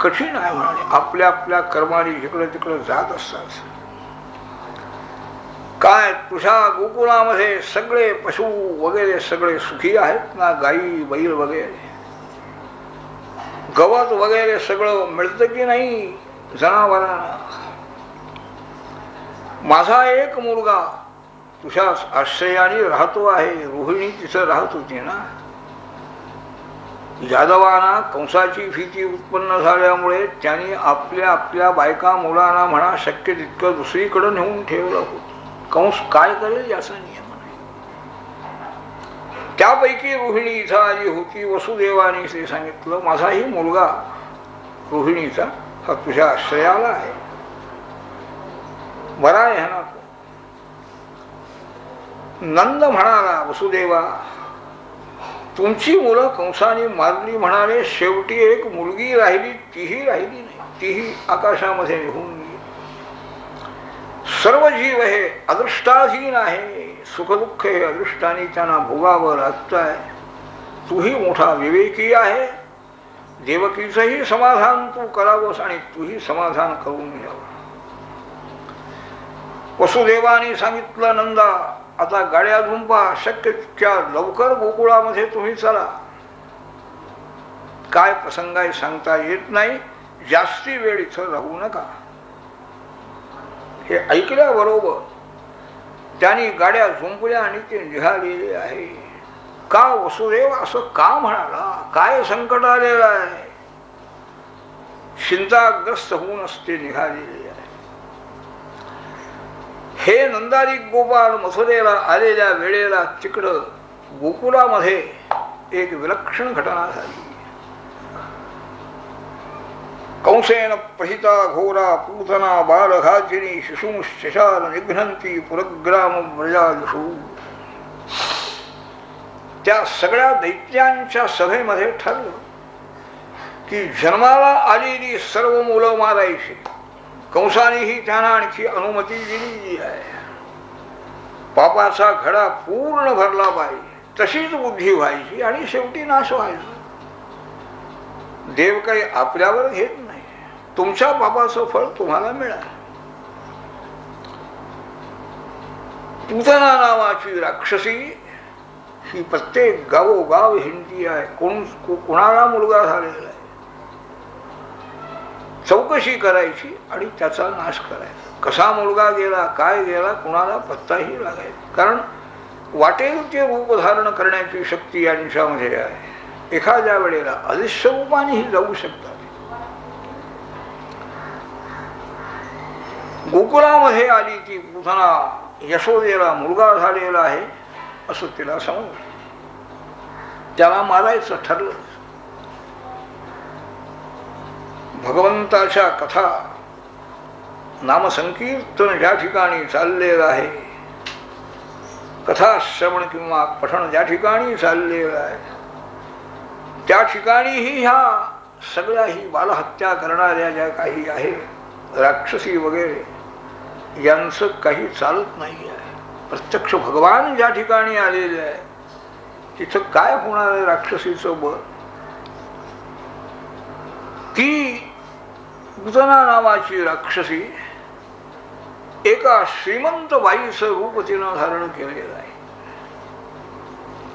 S1: कठीण आहे म्हणाले. आपल्या आपल्या कर्माने जिकडे तिकडे जात असतात. काय तुझ्या गोकुळामध्ये सगळे पशु वगैरे सगळे सुखी आहेत ना? गाई बैल वगैरे, गवत वगैरे सगळं मिळतं की नाही जनावरांना? माझा एक मुलगा तुझ्या आश्रयाने राहतो आहे. रोहिणी तिथं राहत होती ना. यादवांना कंसाची भीती उत्पन्न झाल्यामुळे त्यांनी आपल्या आपल्या बायका मुलांना म्हणा शक्य तितकं दुसरीकडे नेऊन ठेवलं होतं. कंस काय करेल याचा नियम नाही. त्यापैकी रोहिणी इथं आली होती. वसुदेवाने ते सांगितलं, माझाही मुलगा रोहिणीचा हा तुझ्या आश्रयाला आहे, बरा आहे ना. नंद म्हणाला, वसुदेवा, तुमची मुलं कंसाने मारली म्हणाले. शेवटी एक मुलगी राहिली, तीही राहिली नाही. तीही आकाशामध्ये निघून गेली. सर्व जीव हे अदृष्टाधीन आहे. सुखदुःख हे अदृष्टाने त्यांना भोगावं लागतंय. तूही मोठा विवेकी आहे. देवकीचंही समाधान तू करावंस आणि तूही समाधान करून घ्यावं. वसुदेवाने सांगितलं, नंदा आता गाड्या झुंपा, शक्यच्या लवकर गोकुळामध्ये तुम्ही चला. काय प्रसंग आहे सांगता येत नाही, जास्ती वेळ इथं राहू नका. हे ऐकल्याबरोबर त्यांनी गाड्या झुंपल्या आणि ते निघालेले आहे. का वसुदेव असं का म्हणाला? काय संकट आलेलं आहे? चिंताग्रस्त होऊनच ते निघालेले आहे. हे नंदारी गोपाल मथुरेला आलेल्या वेळेला तिकडं गोकुळामध्ये एक विलक्षण घटना झाली. कंसेन प्रहिता घोरा पूतना बालघाचिनी शिशुंशाल निघ्नंती पुरग्राम व्रजादिषु. त्या सगळ्या दैत्यांच्या सभेमध्ये ठरलं की जन्माला आलेली सर्व मुलं मारायची. कंसानेही त्यांना आणखी अनुमती दिलेली आहे. पापाचा घडा पूर्ण भरला पाहिजे, तशीच बुद्धी व्हायची आणि शेवटी नाश व्हायचा. देव काही आपल्यावर घेत नाही, तुमच्या पापाचं फळ तुम्हाला मिळालं. पूतना नावाची राक्षसी ही प्रत्येक गावोगाव हिंडती आहे. कोणाला मुलगा झालेला आहे चौकशी करायची आणि त्याचा नाश करायचा. कसा मुलगा गेला, काय गेला, कुणाला पत्ताही लागायचा. कारण वाटेल ते रूप धारण करण्याची शक्ती यांच्यामध्ये आहे. एखाद्या वेळेला अदृश्य रूपानेही जाऊ शकतात. गोकुळामध्ये आली ती पूतना, यशोदेला मुलगा झालेला आहे असं तिला समजलं. त्याला मारायचं ठरलं. भगवंताच्या कथा नामसंकीर्तन ज्या ठिकाणी चाललेलं आहे, कथा श्रवण किंवा पठण ज्या ठिकाणी चाललेलं आहे, त्या ठिकाणीही ह्या सगळ्या ही बालहत्या करणाऱ्या ज्या काही आहे राक्षसी वगैरे यांचं काही चालत नाही आहे. प्रत्यक्ष भगवान ज्या ठिकाणी आलेले आहे तिथं काय होणार आहे राक्षसीचं बळ? ती पूतना नावाची राक्षसी एका श्रीमंत बाईचं रूप तिनं धारण केलेलं आहे.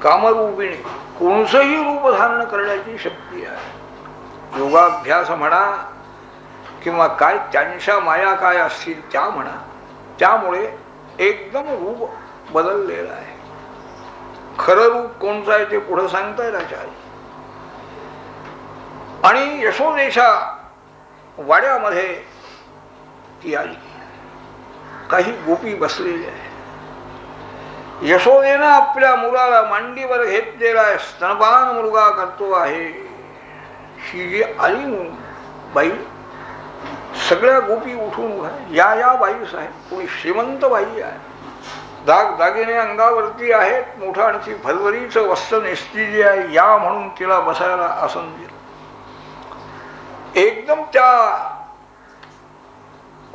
S1: कामरूपिणी कोणचंही रूप धारण करण्याची शक्ती आहे. योगाभ्यास म्हणा किंवा काय त्यांच्या माया काय असतील त्या म्हणा, त्यामुळे एकदम रूप बदललेलं आहे. खरं रूप कोणतं आहे ते पुढे सांगता येईल आचार्य. आणि यशोदेच्या वाड्यामध्ये ती आली. काही गोपी बसलेले आहे. यशोदेनं आपल्या मुलाला मांडीवर घेतलेला आहे. स्तनपान मुलगा करतो आहे. ही जी आली बाई, सगळ्या गोपी उठून उभ्या. या बाईस आहे. कोणी श्रीमंत बाई आहे, दागदागिने अंगावरती आहेत, मोठा आणखी भरभरीचं वस्त्र नेसलेली आहे. या म्हणून तिला बसायला आसन दिलं. एकदम त्या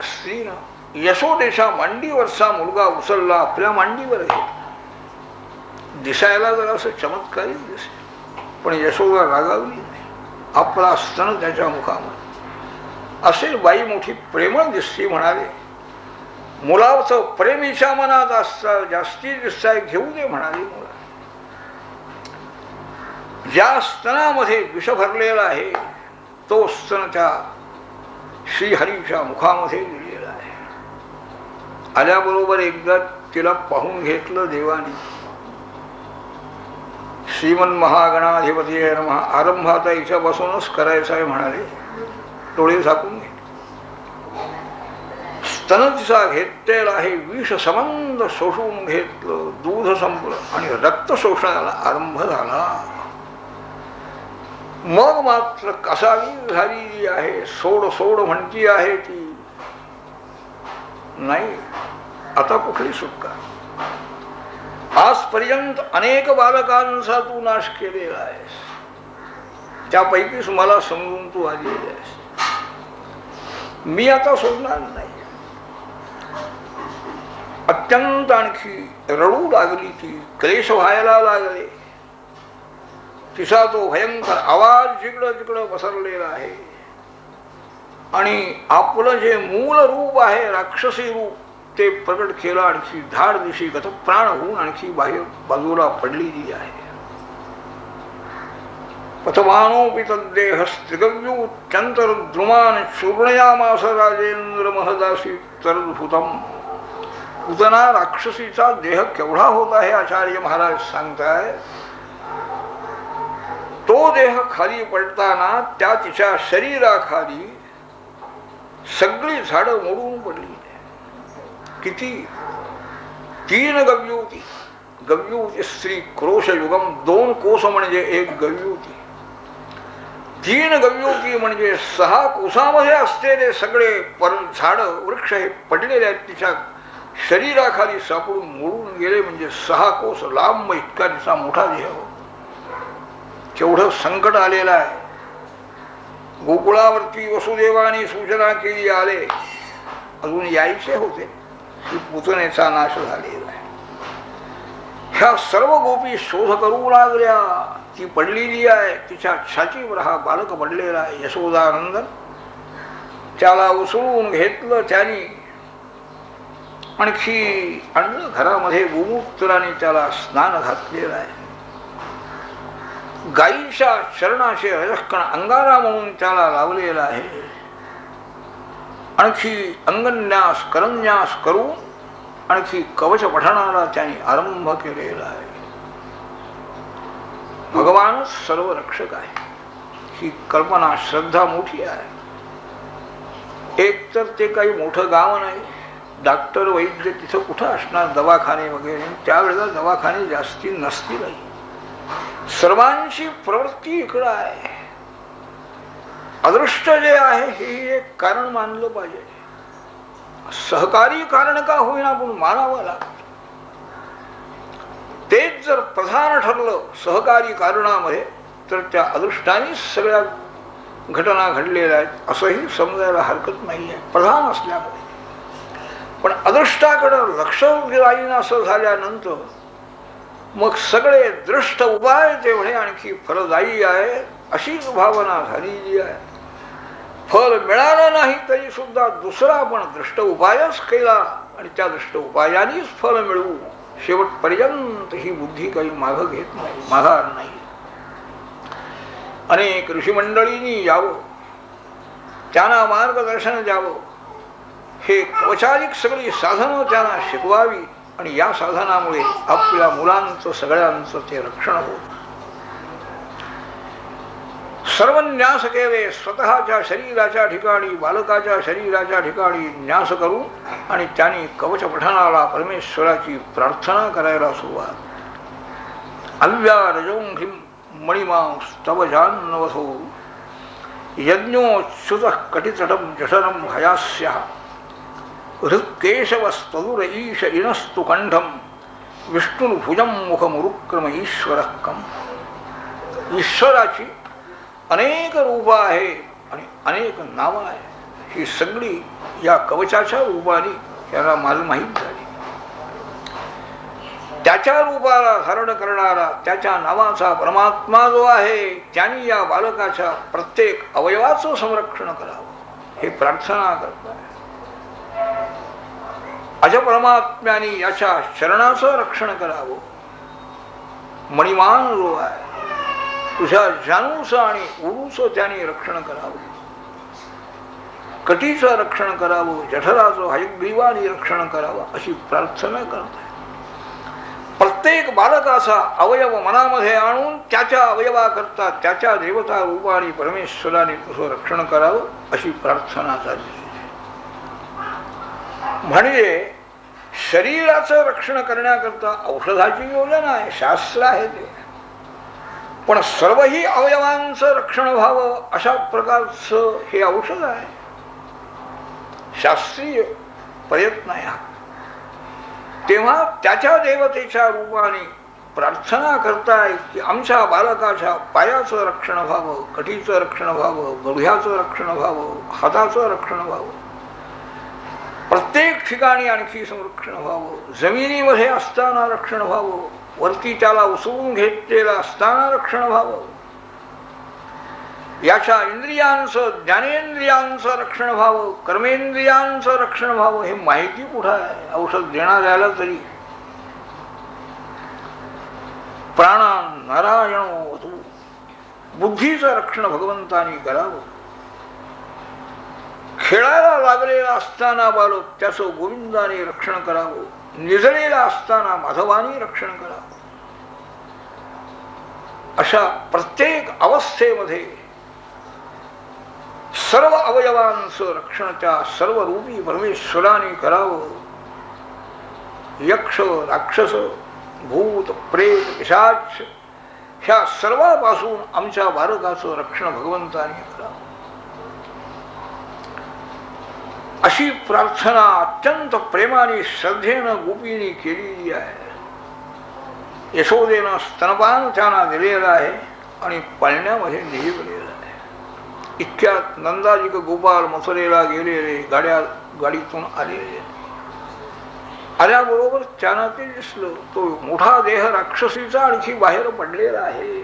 S1: स्त्रीनं यशोदेच्या मांडीवरचा मुलगा उचलला, आपल्या मांडीवर घेतला. दिसायला जरा असं चमत्कारी दिसे, पण यशोदा रागावली नाही. आपला स्तन त्याच्या मुखामध्ये असे बाई मोठी प्रेमळ दिसती. म्हणाले, मुलाचं प्रेमीच्या मनात असतं, जास्ती दिसताय, घेऊ दे म्हणाली. मुला ज्या स्तनामध्ये विष भरलेला आहे तो स्तन त्या श्रीहरीच्या मुखामध्ये दिलेला आहे. आल्याबरोबर एकदा तिला पाहून घेतलं देवाने. श्रीमन महागणाधिपती नमः. आरंभ आता हिच्यापासूनच करायचा आहे म्हणाले. डोळे झाकून घे. स्तन तिचा घेतलेला आहे. विष संबंध शोषून घेतलं, दूध संपलं आणि रक्त शोषणाला आरंभ झाला. मग मात्र कसावी झालेली आहे. सोड सोड म्हणती आहे ती. नाही, आता कुठली सुटका. आजपर्यंत अनेक बालकांचा तू नाश केलेला आहेस, त्यापैकीच मला समजून तू आलेली आहेस. मी आता सोडणार नाही. अत्यंत आणखी रडू लागली ती. क्लेश व्हायला लागले. तिचा तो भयंकर आवाज जिकडं तिकडं पसरलेला आहे. आणि आपलं जे मूल रूप आहे राक्षसी रूप ते प्रकट केलं. आणखी धाड दिशी गतप्राण होऊन आणखी बाहेर बाजूला पडलेली आहे. पथमानोपि तद्देह स्त्रिगव्यूच्यंतर द्रुमान चूर्णयामास राजेंद्र महदासी तरद्भूतम. पूतना राक्षसीचा देह केवढा होत आहे आचार्य महाराज सांगताय. तो देह खाली पडताना त्या तिच्या शरीराखाली सगळी झाडं मोडून पडली. किती? 3 गव्यूती. गव्यूती स्त्री क्रोश युगम, 2 कोस म्हणजे 1 गव्यूती. 3 गव्यूती म्हणजे 6 कोसामध्ये असलेले सगळे झाड वृक्ष हे पडलेले आहेत तिच्या शरीराखाली सापडून मोडून गेले. म्हणजे 6 कोस लांब इतका तिचा मोठा देह. केवढं संकट आलेलं आहे. गोकुळावरती वसुदेवाने सूचना केली आले, अजून यायचे होते की पूतनेचा नाश झालेला आहे. ह्या सर्व गोपी शोध करू लागल्या. ती पडलेली आहे, तिच्या छातीवर हा बालक पडलेला आहे यशोदानंदन. त्याला उचलून घेतलं त्याने, आणखी आणलं घरामध्ये. गोमूत्राने त्याला स्नान घातलेलं आहे. गायीच्या चरणाचे रजकण अंगारा म्हणून त्याला लावलेला आहे. आणखी अंगन्यास करन्यास करून आणखी कवच पठणाला त्याने आरंभ केलेला आहे. भगवानच सर्व रक्षक आहे ही कल्पना श्रद्धा मोठी आहे. एक तर ते काही मोठं गाव नाही. डॉक्टर वैद्य तिथं कुठं असणार, दवाखाने वगैरे. त्यावेळेला दवाखाने जास्ती नसतीलही. सर्वांची प्रवृत्ती इकडं आहे. अदृष्ट जे आहे हे एक कारण मानलं पाहिजे. सहकारी कारण का होईना पण मानावं लागतं. तेच जर प्रधान ठरलं सहकारी कारणामध्ये तर त्या अदृष्टानेच सगळ्या घटना घडलेल्या आहेत असंही समजायला हरकत नाही आहे प्रधान असल्यामुळे. पण अदृष्टाकडं लक्ष राहीन असं झाल्यानंतर मग सगळे दृष्ट उपाय तेवढे आणखी फलदायी आहे अशीच भावना झालेली आहे. फल मिळालं नाही तरी सुद्धा दुसरा आपण दृष्ट उपायच केला आणि त्या दृष्ट उपायानेच फल मिळवू शेवटपर्यंत ही बुद्धी काही माग घेत नाही, माघार नाही. अनेक ऋषीमंडळींनी यावं, त्यांना मार्गदर्शन द्यावं. हे कवचारिक सगळी साधनं त्यांना शिकवावी आणि या साधनामुळे आपल्या मुलांचं सगळ्यांचं ते रक्षण होत. सर्व न्यास केले. स्वतःच्या शरीराच्या ठिकाणी बालकाच्या शरीराच्या ठिकाणी न्यास करून आणि त्यांनी कवच पठणाला परमेश्वराची प्रार्थना करायला सुरुवात. अव्या रजों ह्रीं मणिमांस्तव जान्नवसो यज्ञोच्युतः कटितटं जठरं हयास्यः हृत्केशवस्तदुर ईश इनस्तु कंठम विष्णुर्भुजं मुखमुरुक्रम ईश्वरकम. ईश्वराची अनेक रूप आहे आणि अनेक नावं आहे. ही सगळी या कवचाच्या रूपाने त्याला माहीत झाली. त्याच्या रूपाला धारण करणारा त्याच्या नावाचा परमात्मा जो आहे त्यांनी या बालकाच्या प्रत्येक अवयवाचं संरक्षण करावं हे प्रार्थना करतात. अज परमात्म्याने याच्या चरणाचं रक्षण करावं. मणिमान जो आहे तुझ्या जानूचं आणि उरूचं त्याने रक्षण करावं. कटीचं रक्षण करावं, जठराचं हयग्रीवाने रक्षण करावं अशी प्रार्थना करत आहे. प्रत्येक बालकाचा अवयव मनामध्ये आणून त्याच्या अवयवाकरता त्याच्या देवता रूपाने परमेश्वराने तुझं रक्षण करावं अशी प्रार्थना झाली. म्हणजे शरीराचं रक्षण करण्याकरता औषधाची योजना आहे, शास्त्र आहे ते. पण सर्वही अवयवांचं रक्षण व्हावं अशा प्रकारचं हे औषध आहे. शास्त्रीय प्रयत्न आहे. तेव्हा त्याच्या देवतेच्या रूपाने प्रार्थना करताय की आमच्या बालकाच्या पायाचं रक्षण व्हावं, कटीचं रक्षण व्हावं, गुडघ्याचं रक्षण व्हावं, हाताचं रक्षण व्हावं, प्रत्येक ठिकाणी आणखी संरक्षण व्हावं, जमिनीमध्ये असताना रक्षण व्हावं, वरती त्याला उचलून घेतलेलं असताना रक्षण व्हावं. याच्या इंद्रियांचं, ज्ञानेंद्रियांचं रक्षण व्हावं, कर्मेंद्रियांचं रक्षण व्हावं, हे माहिती कुठं आहे? औषध देणाऱ्याला तरी प्राणान नारायणो तू, बुद्धीचं रक्षण भगवंतानी करावं. खेळायला लागलेला असताना बालक त्याचं गोविंदाने रक्षण करावं, निजळलेला असताना माधवानी रक्षण करावं. अशा प्रत्येक अवस्थेमध्ये सर्व अवयवांचं रक्षण त्या सर्व रूपी परमेश्वराने करावं. यक्ष, राक्षस, भूत, प्रेत, पिशाच ह्या सर्वांपासून आमच्या बालकाचं रक्षण भगवंताने करावं. अशी प्रार्थना अत्यंत प्रेमाने श्रद्धेनं गोपीने केलेली आहे. यशोदेनं स्तनपान त्यांना दिलेलं आहे आणि पाळण्यामध्ये निहिवलेलं आहे. इतक्यात नंदाजिक गोपाल मथुरेला गेलेले, गाडीतून आलेले. आल्याबरोबर त्यांना ते दिसलं, तो मोठा देह राक्षसीचा आणखी बाहेर पडलेला आहे.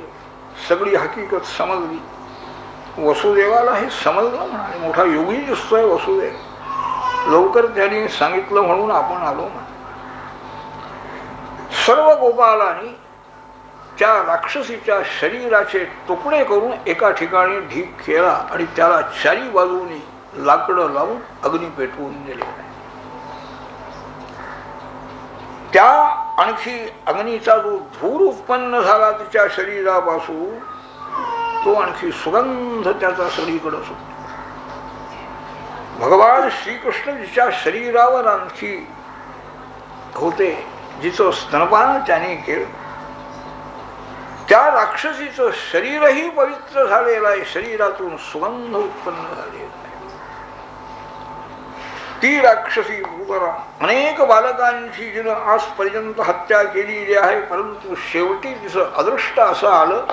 S1: सगळी हकीकत समजली. वसुदेवाला हे समजलं, म्हणाले मोठा योगी दिसतोय वसुदेव, लवकर त्यांनी सांगितलं म्हणून आपण आलो म्हणे. सर्व गोपालांनी त्या राक्षसीच्या शरीराचे तुकडे करून एका ठिकाणी ढीक केला आणि त्याला चारी बाजूनी लाकडं लावून अग्नी पेटवून दिले. त्या आणखी अग्नीचा जो धूर उत्पन्न झाला तिच्या शरीरापासून, तो आणखी सुगंध त्याचा सगळीकडे सुटतो. भगवान श्रीकृष्ण जिच्या शरीरावर आणखी होते, जिचं स्तनपान त्याने केलं, त्या राक्षसीचं शरीरही पवित्र झालेलं आहे. शरीरातून सुगंध उत्पन्न झालेला आहे. ती राक्षसी भूतरा अनेक बालकांची जिनं आजपर्यंत हत्या केलेली आहे, परंतु शेवटी तिचं अदृष्ट असं आलं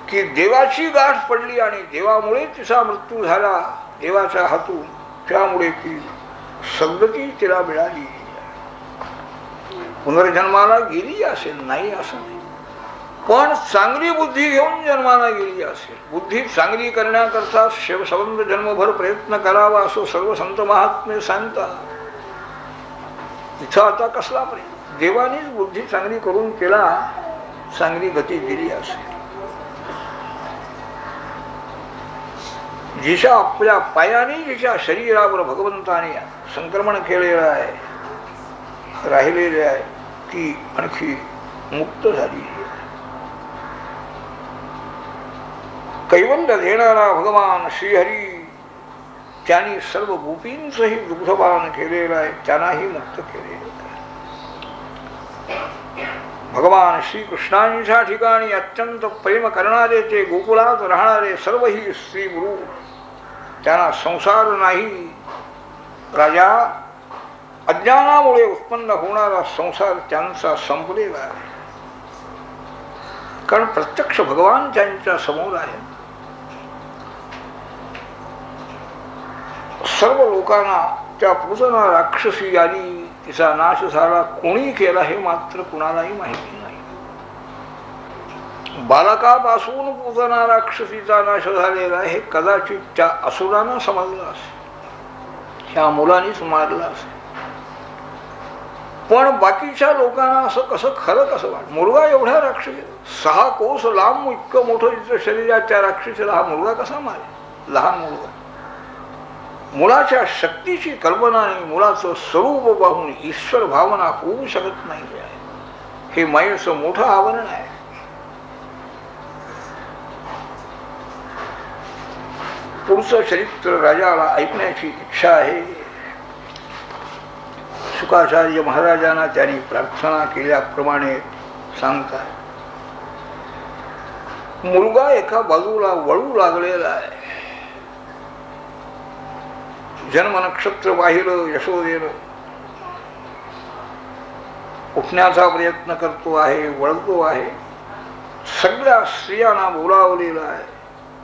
S1: की देवाची गाठ पडली आणि देवामुळे तिचा मृत्यू झाला, देवाच्या हातून. त्यामुळे ती सद्गती तिला मिळाली. पुनर्जन्माला गेली असेल, नाही असं नाही, पण चांगली बुद्धी घेऊन जन्माला गेली असेल. बुद्धी चांगली करण्याकरता शिवसंबंध जन्मभर प्रयत्न करावा असं सर्व संत महात्मे सांगतात. इथं आता कसला प्रयत्न? देवानीच बुद्धी चांगली करून केला, चांगली गती दिली असेल. जिच्या आपल्या पायाने जिच्या शरीरावर भगवंताने संक्रमण केलेलं आहे, राहिलेले आहे, ती आणखी मुक्त झाली. कैवल्य देणारा भगवान श्रीहरी त्यांनी सर्व गोपींचंही दुग्धपान केलेलं आहे, त्यांनाही मुक्त केलेलं आहे. भगवान श्रीकृष्णांच्या ठिकाणी अत्यंत प्रेम करणारे ते गोकुळात राहणारे सर्वही स्त्री गुरु, त्यांना संसार नाही. राजा अज्ञानामुळे उत्पन्न होणारा संसार त्यांचा संपलेला आहे, कारण प्रत्यक्ष भगवान त्यांच्या समोर आहे. सर्व लोकांना त्या पूजना राक्षसी आली, तिचा नाश झाला. कोणी केला हे मात्र कुणालाही माहिती नाही. बालकापासून पूजना राक्षसीचा नाश झालेला आहे, कदाचित त्या असुरांना समजलं असेल, ह्या मुलांनीच मारलं असेल. पण बाकीच्या लोकांना असं कसं खरं कसं वाटत? मुलगा एवढ्या राक्षसी 6 कोस लांब इतकं मोठं तिचं शरीर आहे, त्या राक्षसीला हा मुलगा कसा मारे? लहान मुलगा. मुलाच्या शक्तीची कल्पना नाही, मुलाचं स्वरूप पाहून ईश्वर भावना होऊ शकत नाही. हे मायेचं मोठं आवरण आहे. पुढचं चरित्र राजाला ऐकण्याची इच्छा आहे. शुकाचार्य महाराजांना त्यांनी प्रार्थना केल्याप्रमाणे सांगतात. मुलगा एका बाजूला वळू लागलेला आहे. जन्म नक्षत्र पाहिलं यशोदेनं, उठण्याचा प्रयत्न करतो आहे, वळतो आहे. सगळ्या स्त्रियांना बोलावलेला आहे,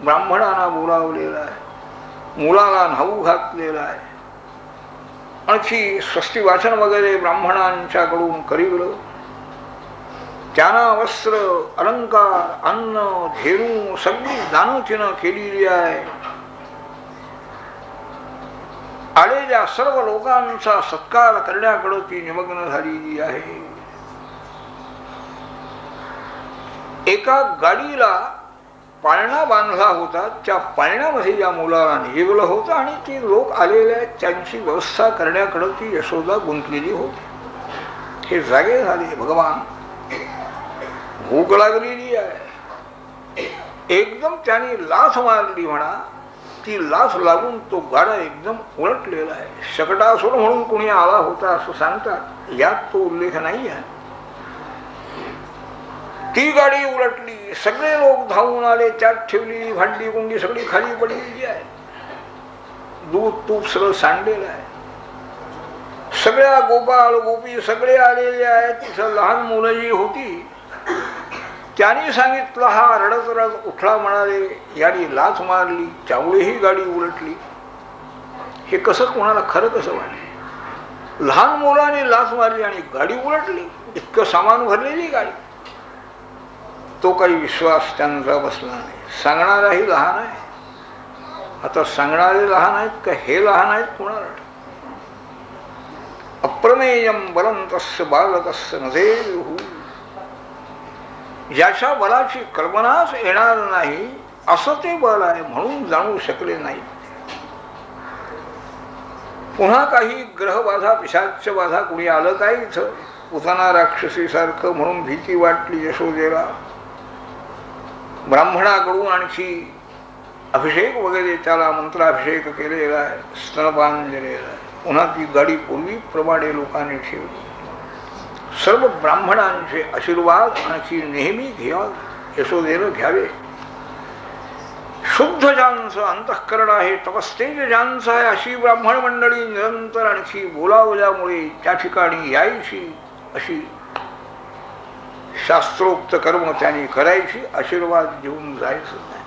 S1: ब्राह्मणांना बोलावलेला आहे, मुलाला न्हाऊ घातलेला आहे. आणखी स्वस्ती वाचन वगैरे ब्राह्मणांच्याकडून करीवलं. त्यांना वस्त्र अलंकार अन्न धेनू सगळी दानं तिनं केलेली आहे. आलेल्या सर्व लोकांचा सत्कार करण्याकडे ती निमग्न झालेली आहे. एका गाडीला पाळणा बांधला होता, त्या पाळण्यामध्ये या मुलाला निघलं होतं आणि ती लोक आलेल्या त्यांची व्यवस्था करण्याकडे ती यशोदा गुंतलेली होती. हे जागे झाले. भगवान भूक लागलेली आहे. एकदम त्याने लाथ मारली म्हणा. ती लाथ लागून तो गाडा एकदम उलटलेला आहे. शकटासुर म्हणून कोणी आला होता असं सांगतात, यात तो उल्लेख नाही आहे. ती गाडी उलटली. सगळे लोक धावून आले. त्यात ठेवलेली भांडी कुंडी सगळी खाली पडलेली आहे. दूध तूप सगळं सांडलेलं आहे. सगळ्या गोपाळ गोपी सगळे आलेले आहेत. तिथं लहान मुलं जी होती त्यांनी सांगितलं, हा रडत रडत उठला, म्हणाले याने लाथ मारली त्यामुळे ही गाडी उलटली. हे कसं कोणाला खरं कसं वाटलं? लहान मुलाने लाथ मारली आणि गाडी उलटली. इतकं सामान भरलेली गाडी. तो काही विश्वास त्यांचा बसला नाही. सांगणाराही लहान आहे. आता सांगणारे लहान आहेत का हे लहान आहेत कोणाला? अप्रमेयम बलं तस्य बालकस्य नदेहु. ज्याच्या बलाची कल्पनाच येणार नाही असं ते बल आहे म्हणून जाणू शकले नाही. पुन्हा काही ग्रहबाधा पिशाच्य बाधा कुणी आलं काय इथं? पुतना राक्षसी सारखं म्हणून भीती वाटली यशोदेला. ब्राह्मणाकडून आणखी अभिषेक वगैरे त्याला मंत्राभिषेक केलेला आहे, स्तनपान दिलेला आहे. पुन्हा ती गाडी पूर्वीप्रमाणे लोकांनी ठेवली. सर्व ब्राह्मणांचे आशीर्वाद आणखी नेहमी यशोदेनं घ्यावे. शुद्ध ज्यांचं अंतःकरण आहे, तपस्तेज ज्यांचं आहे, अशी ब्राह्मण मंडळी निरंतर आणखी बोलावल्यामुळे त्या ठिकाणी यायची. अशी शास्त्रोक्त कर्म त्यांनी करायची. आशीर्वाद घेऊन जायचं नाही.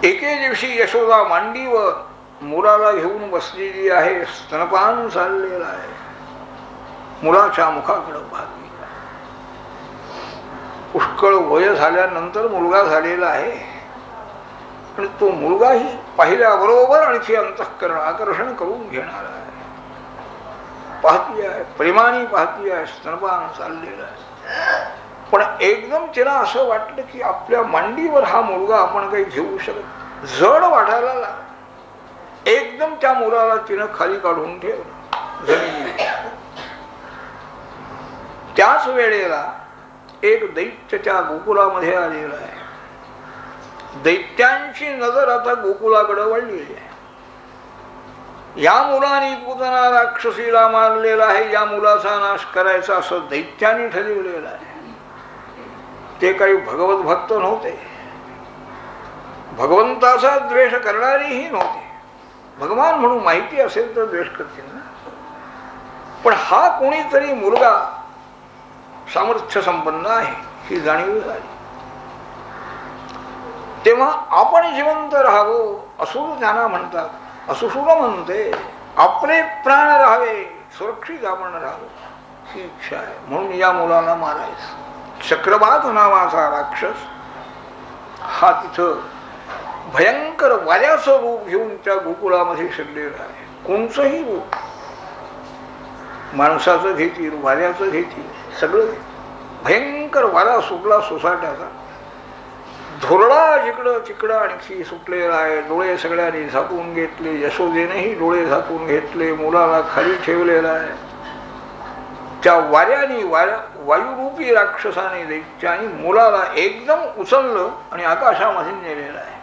S1: एके दिवशी यशोदा मांडीवर मुलाला घेऊन बसलेली आहे. स्तनपान चाललेलं आहे. मुलाच्या मुखाकडे पाहते. पुष्कळ वय झाल्यानंतर मुलगा झालेला आहे. आणि तो मुलगाही पाहिल्याबरोबर आणखी अंतःकरण आकर्षण करून घेणार आहे. पाहती आहे, प्रेमाने पाहती आहे. स्तनपान चाललेलं आहे. पण एकदम तिला असं वाटलं की आपल्या मांडीवर हा मुलगा आपण काही घेऊ शकत, जड वाटायला लागला. एकदम त्या मुलाला तिनं खाली काढून ठेवलं जमिनीवर. त्याच वेळेला एक दैत्य त्या गोकुळामध्ये आलेला आहे. दैत्यांची नजर आता गोकुळाकडे वळलेली आहे. या मुलाने पुतना राक्षसीला मारलेला आहे, या मुलाचा नाश करायचा असं दैत्याने ठरवलेलं आहे. ते काही भगवत भक्त नव्हते. भगवंताचा द्वेष करणारेही नव्हते. भगवान म्हणून माहिती असेल तर द्वेष करतील ना. पण हा कोणीतरी मुलगा सामर्थ्य संपन्न आहे ही जाणीव झाली. तेव्हा आपण जिवंत राहावं असुर त्यांना म्हणतात. असुसूर म्हणते आपले प्राण राहावे, सुरक्षित आपण राहावं ही इच्छा आहे. म्हणून या मुलाला मारायचं. चक्रवात नावाचा राक्षस हा तिथं भयंकर वाऱ्याचं रूप घेऊन त्या गोकुळामध्ये शिरलेला आहे. कोणचंही रूप, माणसाचं घेतील, वाऱ्याचं घेतील, सगळं भयंकर वारा सुटला सोसाट्याचा. धुरळा जिकडं तिकडं आणखी सुटलेला आहे. डोळे सगळ्यांनी झाकून घेतले. यशोदेनेही डोळे झाकून घेतले. मुलाला खाली ठेवलेला आहे. त्या वाऱ्याने वायुरूपी राक्षसाने दैत्याने मुलाला एकदम उचललं आणि आकाशामध्ये नेलेलं आहे.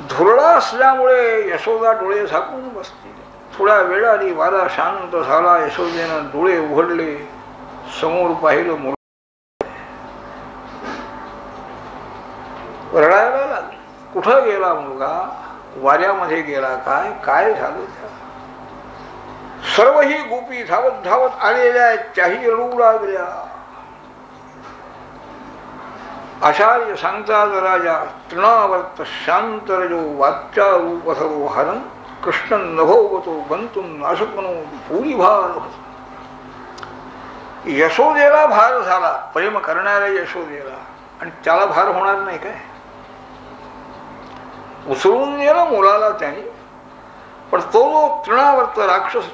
S1: धुरळा असल्यामुळे यशोदा डोळे झाकून बसतील. थोड्या वेळाने वारा शांत झाला. यशोदेनं डोळे उघडले. समोर पाहिलं मुलं रडायला लागली. कुठं गेला मुलगा? वाऱ्यामध्ये गेला काय? काय झालं? सर्व ही गोपी धावत धावत आलेल्या आहेत. त्याही रडू लागल्या. आचार्य सांगतात राजा तृणावर्त शांतरजो वाच्या रूप सर्व हरण कृष्ण नभोवतो गंतून नाशकनो पुरी भार होतो. यशोदेला भार झाला, प्रेम करणाऱ्या यशोदेला, आणि त्याला भार होणार नाही काय? उचलून नेला मुलाला त्याने, पण तो जो तृणावर्त राक्षस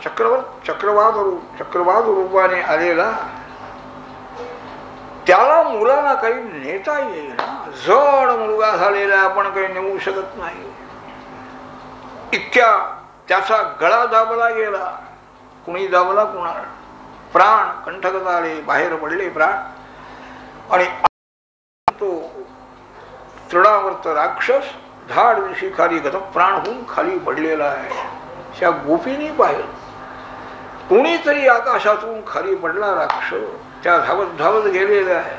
S1: चक्रवाद रूपाने आलेला, त्याला मुलाला काही नेता येईल ना. जड मुलगा झालेला आपण काही नेऊ शकत नाही. इतक्या त्याचा गळा दाबला गेला. कुणी दाबला? कुणाला? प्राण कंठगत आले, बाहेर पडले प्राण. आणि तो तृणावर्त राक्षस धाड दिवशी खाली गतप्राण होऊन खाली पडलेला आहे. त्या गोपीनी पाहिलं, कोणीतरी आकाशातून खाली पडला राक्षस, त्या धावत धावत गेलेला आहे.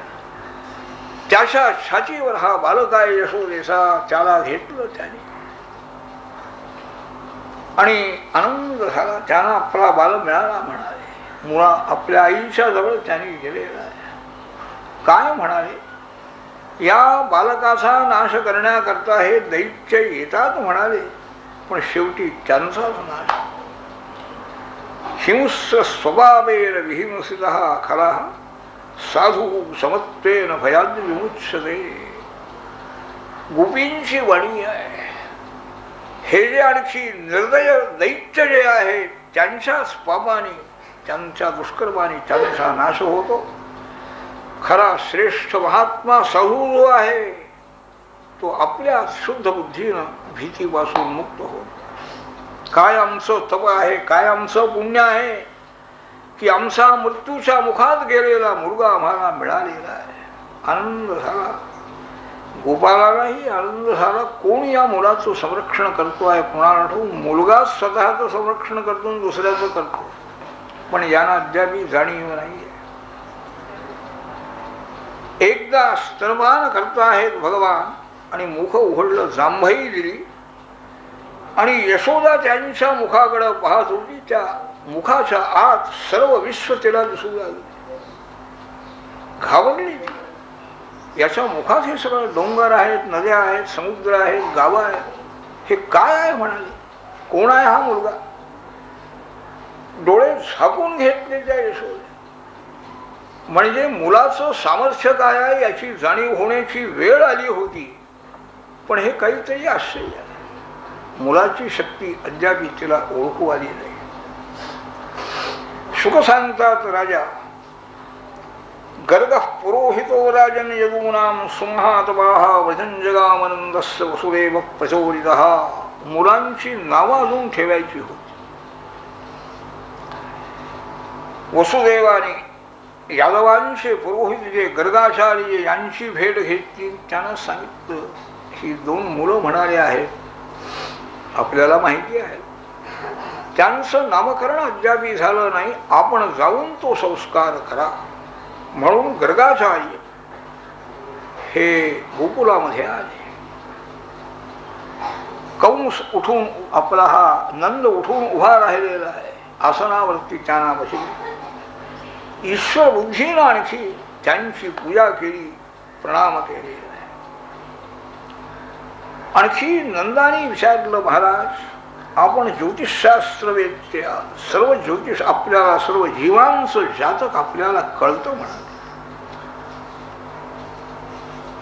S1: त्याच्या छातीवर हा बालक आहे यशोदेचा, त्याला घेतलं त्याने आणि आनंद झाला. त्यांना आपला बाल मिळाला म्हणाले. मुळा आपल्या आईच्या जवळ त्यांनी गेलेला आहे. काय म्हणाले? या बालकाचा नाश करण्याकरता हे दैत्य येतात म्हणाले, पण शेवटी त्यांचाच नाश. हिंस स्वभावेन विहिंसितः खलः साधू समत्वेन भयाद् विमुच्यते. गोपींची वाणी आहे. हे जे आणखी निर्दय दैत्य जे आहे, त्यांच्याच पापाने, त्यांच्या दुष्कर्माने त्यांचा नाश होतो. खरा श्रेष्ठ महात्मा साधू जो आहे, तो आपल्या शुद्ध बुद्धीनं भीतीपासून मुक्त होतो. काय आमचं तप आहे, काय आमचं पुण्य आहे की आमचा मृत्यूच्या मुखात गेलेला मुलगा आम्हाला मिळालेला आहे. आनंद झाला. गोपालालाही आनंद झाला. कोण या मुलाचं संरक्षण करतो आहे कोणाला आठवून? मुलगाच स्वतःचं संरक्षण करतो, दुसऱ्याचं करतो, पण यांना अद्यापही जाणीव नाही. एकदा स्तनपान करता आहेत भगवान, आणि मुख उघडलं, जांभई दिली, आणि यशोदा त्यांच्या मुखाकडे पाहत होती. त्या मुखाच्या आत सर्व विश्व तिला दिसू लागले. घाबरली ती. याच्या मुखात हे सगळं डोंगर आहेत, नद्या आहेत, समुद्र आहेत, गावं आहेत, हे काय आहे म्हणाले. कोण आहे हा मुलगा? डोळे झाकून घेतले त्या यशोदे. म्हणजे मुलाचं सामर्थ्य काय आहे याची जाणीव होण्याची वेळ आली होती, पण हे काहीतरी आश्चर्य आहे. मुलाची शक्ती अद्याप तिला ओळखू आली नाही. शुक सांगतात राजा, गर्ग पुरोहितो राजन यदूनाम सिंहातपाह व्रजंजगामनंदस्य वसुदेव प्रचोदितः. मुलांची नावं अजून ठेवायची होती. वसुदेवाने यादवांचे पुरोहित जे गर्गाचार्य यांची भेट घेतली. त्यानं सांगितलं, ही 2 मुलं म्हणाले आहेत, आपल्याला माहिती आहे, त्यांचं नामकरण अद्यापी झालं नाही, आपण जाऊन तो संस्कार करा. म्हणून गर्गाचार्य हे गोकुलामध्ये आले. कंस उठून, आपला हा नंद उठून उभा राहिलेला आहे, आसनावरती त्यांना बसले. ईश्वर बुद्धीनं आणखी त्यांची पूजा केली, प्रणाम केले. आणखी नंदाने विचारलं, महाराज आपण ज्योतिषशास्त्र वेदते, सर्व ज्योतिष आपल्याला, सर्व जीवांचं जातक आपल्याला कळतं म्हणाले.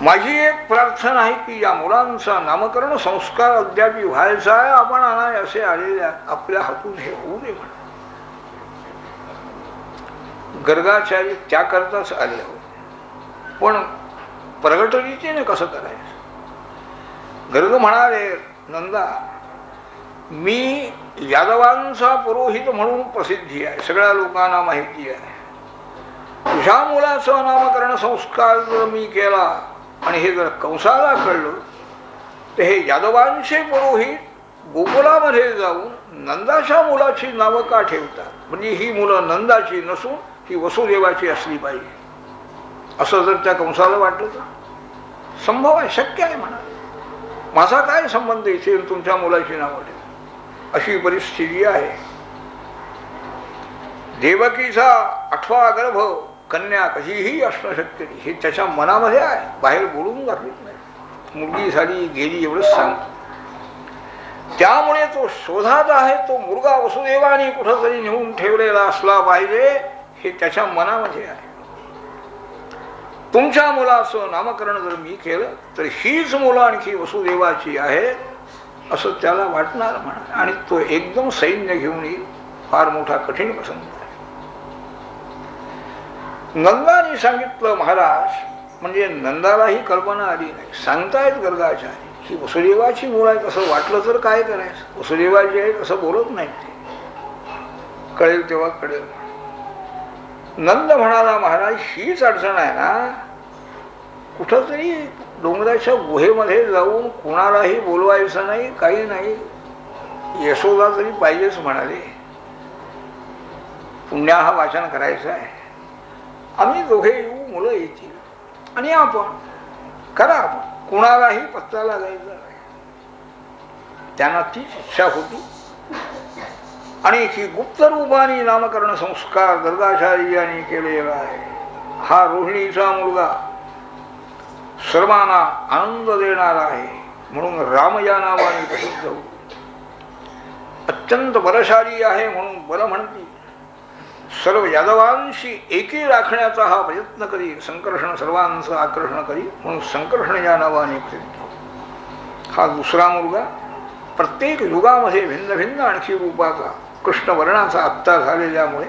S1: माझी एक प्रार्थना आहे की या मुलांचा नामकरण संस्कार अद्याप व्हायचा आहे, आपण अनाय असे आलेल्या आपल्या हातून हे होऊ दे म्हणा. गर्गाचार्य त्याकरताच आले होते, पण प्रगट रीतीने कसं करायचं? गर्ग म्हणाले, नंदा मी यादवांचा पुरोहित म्हणून प्रसिद्धी आहे, सगळ्या लोकांना माहिती आहे. तुझ्या मुलाचं नामकरण संस्कार जर मी केला आणि हे जर कंसाला कळलं, तर हे यादवांचे पुरोहित गोकुलामध्ये जाऊन नंदाच्या मुलाची नावं का ठेवतात? म्हणजे ही मुलं नंदाची नसून ही वसुदेवाची असली पाहिजे, असं जर त्या कंसाला वाटलं तर संभव आहे, शक्य आहे म्हणा. माझा काय संबंध इथे तुमच्या मुलाची नावं ठेव? अशी परिस्थिती आहे. देवकीचा 8वा गर्भ कन्या कशीही असणं शक्य नाही, हे त्याच्या मनामध्ये आहे, बाहेर बोलून दाखवत नाही. मुलगी झाली गेली एवढंच सांगतो. त्यामुळे तो शोधात आहे तो मुलगा वसुदेवाने कुठंतरी नेऊन ठेवलेला असला पाहिजे हे त्याच्या मनामध्ये आहे. तुमच्या मुलाचं नामकरण जर मी केलं तर हीच मुलं आणखी वसुदेवाची आहेत असं त्याला वाटणार म्हणा. आणि तो एकदम सैन्य घेऊन येईल. फार मोठा कठीण प्रसंग आहे. नंदाने सांगितलं महाराज, म्हणजे नंदालाही कल्पना आली नाही. सांगतायत गर्गाचार्य ही वसुदेवाची मूळ आहे. कसं वाटलं तर काय करायचं, वसुदेवाची आहे असं बोलत नाही ते. कळेल तेव्हा कळेल. नंद म्हणाला महाराज हीच अडचण आहे ना, कुठंतरी डोंगराच्या गुहेमध्ये जाऊन कुणालाही बोलवायचं नाही, काही नाही. यशोदा तरी पाहिजेच म्हणाले. पुण्याहा वाचन करायचं आहे. आम्ही दोघे येऊ, मुलं येतील आणि आपण करा. आपण कुणालाही पत्ता लागायचा नाही. त्यांना तीच इच्छा होती. आणि ही गुप्त रूपाने नामकरण संस्कार गर्गाचार्यांनी केलेला आहे. हा रोहिणीचा मुलगा सर्वांना आनंद देणारा आहे म्हणून राम या नावाने प्रसिद्ध होतो. अत्यंत बलशाली आहे म्हणून बल म्हणती. सर्व यादवांशी एकी राखण्याचा हा प्रयत्न करी. संकर्षण सर्वांचं आकर्षण करी म्हणून संकर्षण या नावाने प्रसिद्ध. हा दुसरा मुलगा प्रत्येक युगामध्ये भिन्न भिन्न आणखी रूपाचा कृष्ण वर्णाचा आत्ता झालेल्यामुळे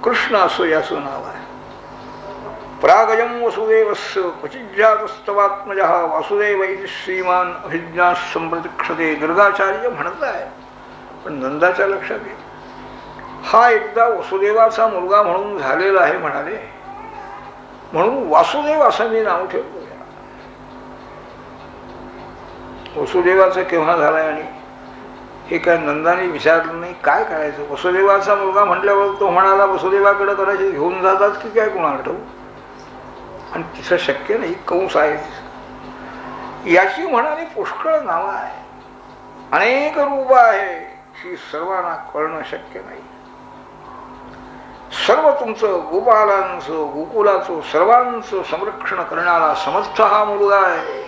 S1: कृष्ण असं याचं नाव आहे. प्रागजम वसुदेवस्य क्वचिज्जातस्तवात्मजः वासुदेव इति श्रीमान अभिज्ञा संप्रतीक्षते. गर्गाचार्य म्हणत आहे. पण नंदाच्या लक्षात येईल हा एकदा वसुदेवाचा मुलगा म्हणून झालेला आहे म्हणाले, म्हणून वासुदेव असं मी नाव ठेवतो. वसुदेवाचं केव्हा झालाय आणि हे काय नंदाने विचारलं नाही. काय करायचं, वसुदेवाचा मुलगा म्हटल्यावर तो म्हणाला वसुदेवाकडे करायचे घेऊन जातात की काय कुणाला ठाऊक. आणि तिचं शक्य नाही, कंस आहे याची म्हणाली पुष्कळ नावं आहे, अनेक रूप आहे, ही सर्वांना कळणं शक्य नाही. सर्व तुमचं गोपालांचं गोकुलाचं सर्वांचं संरक्षण करणारा समर्थ हा मुलगा आहे.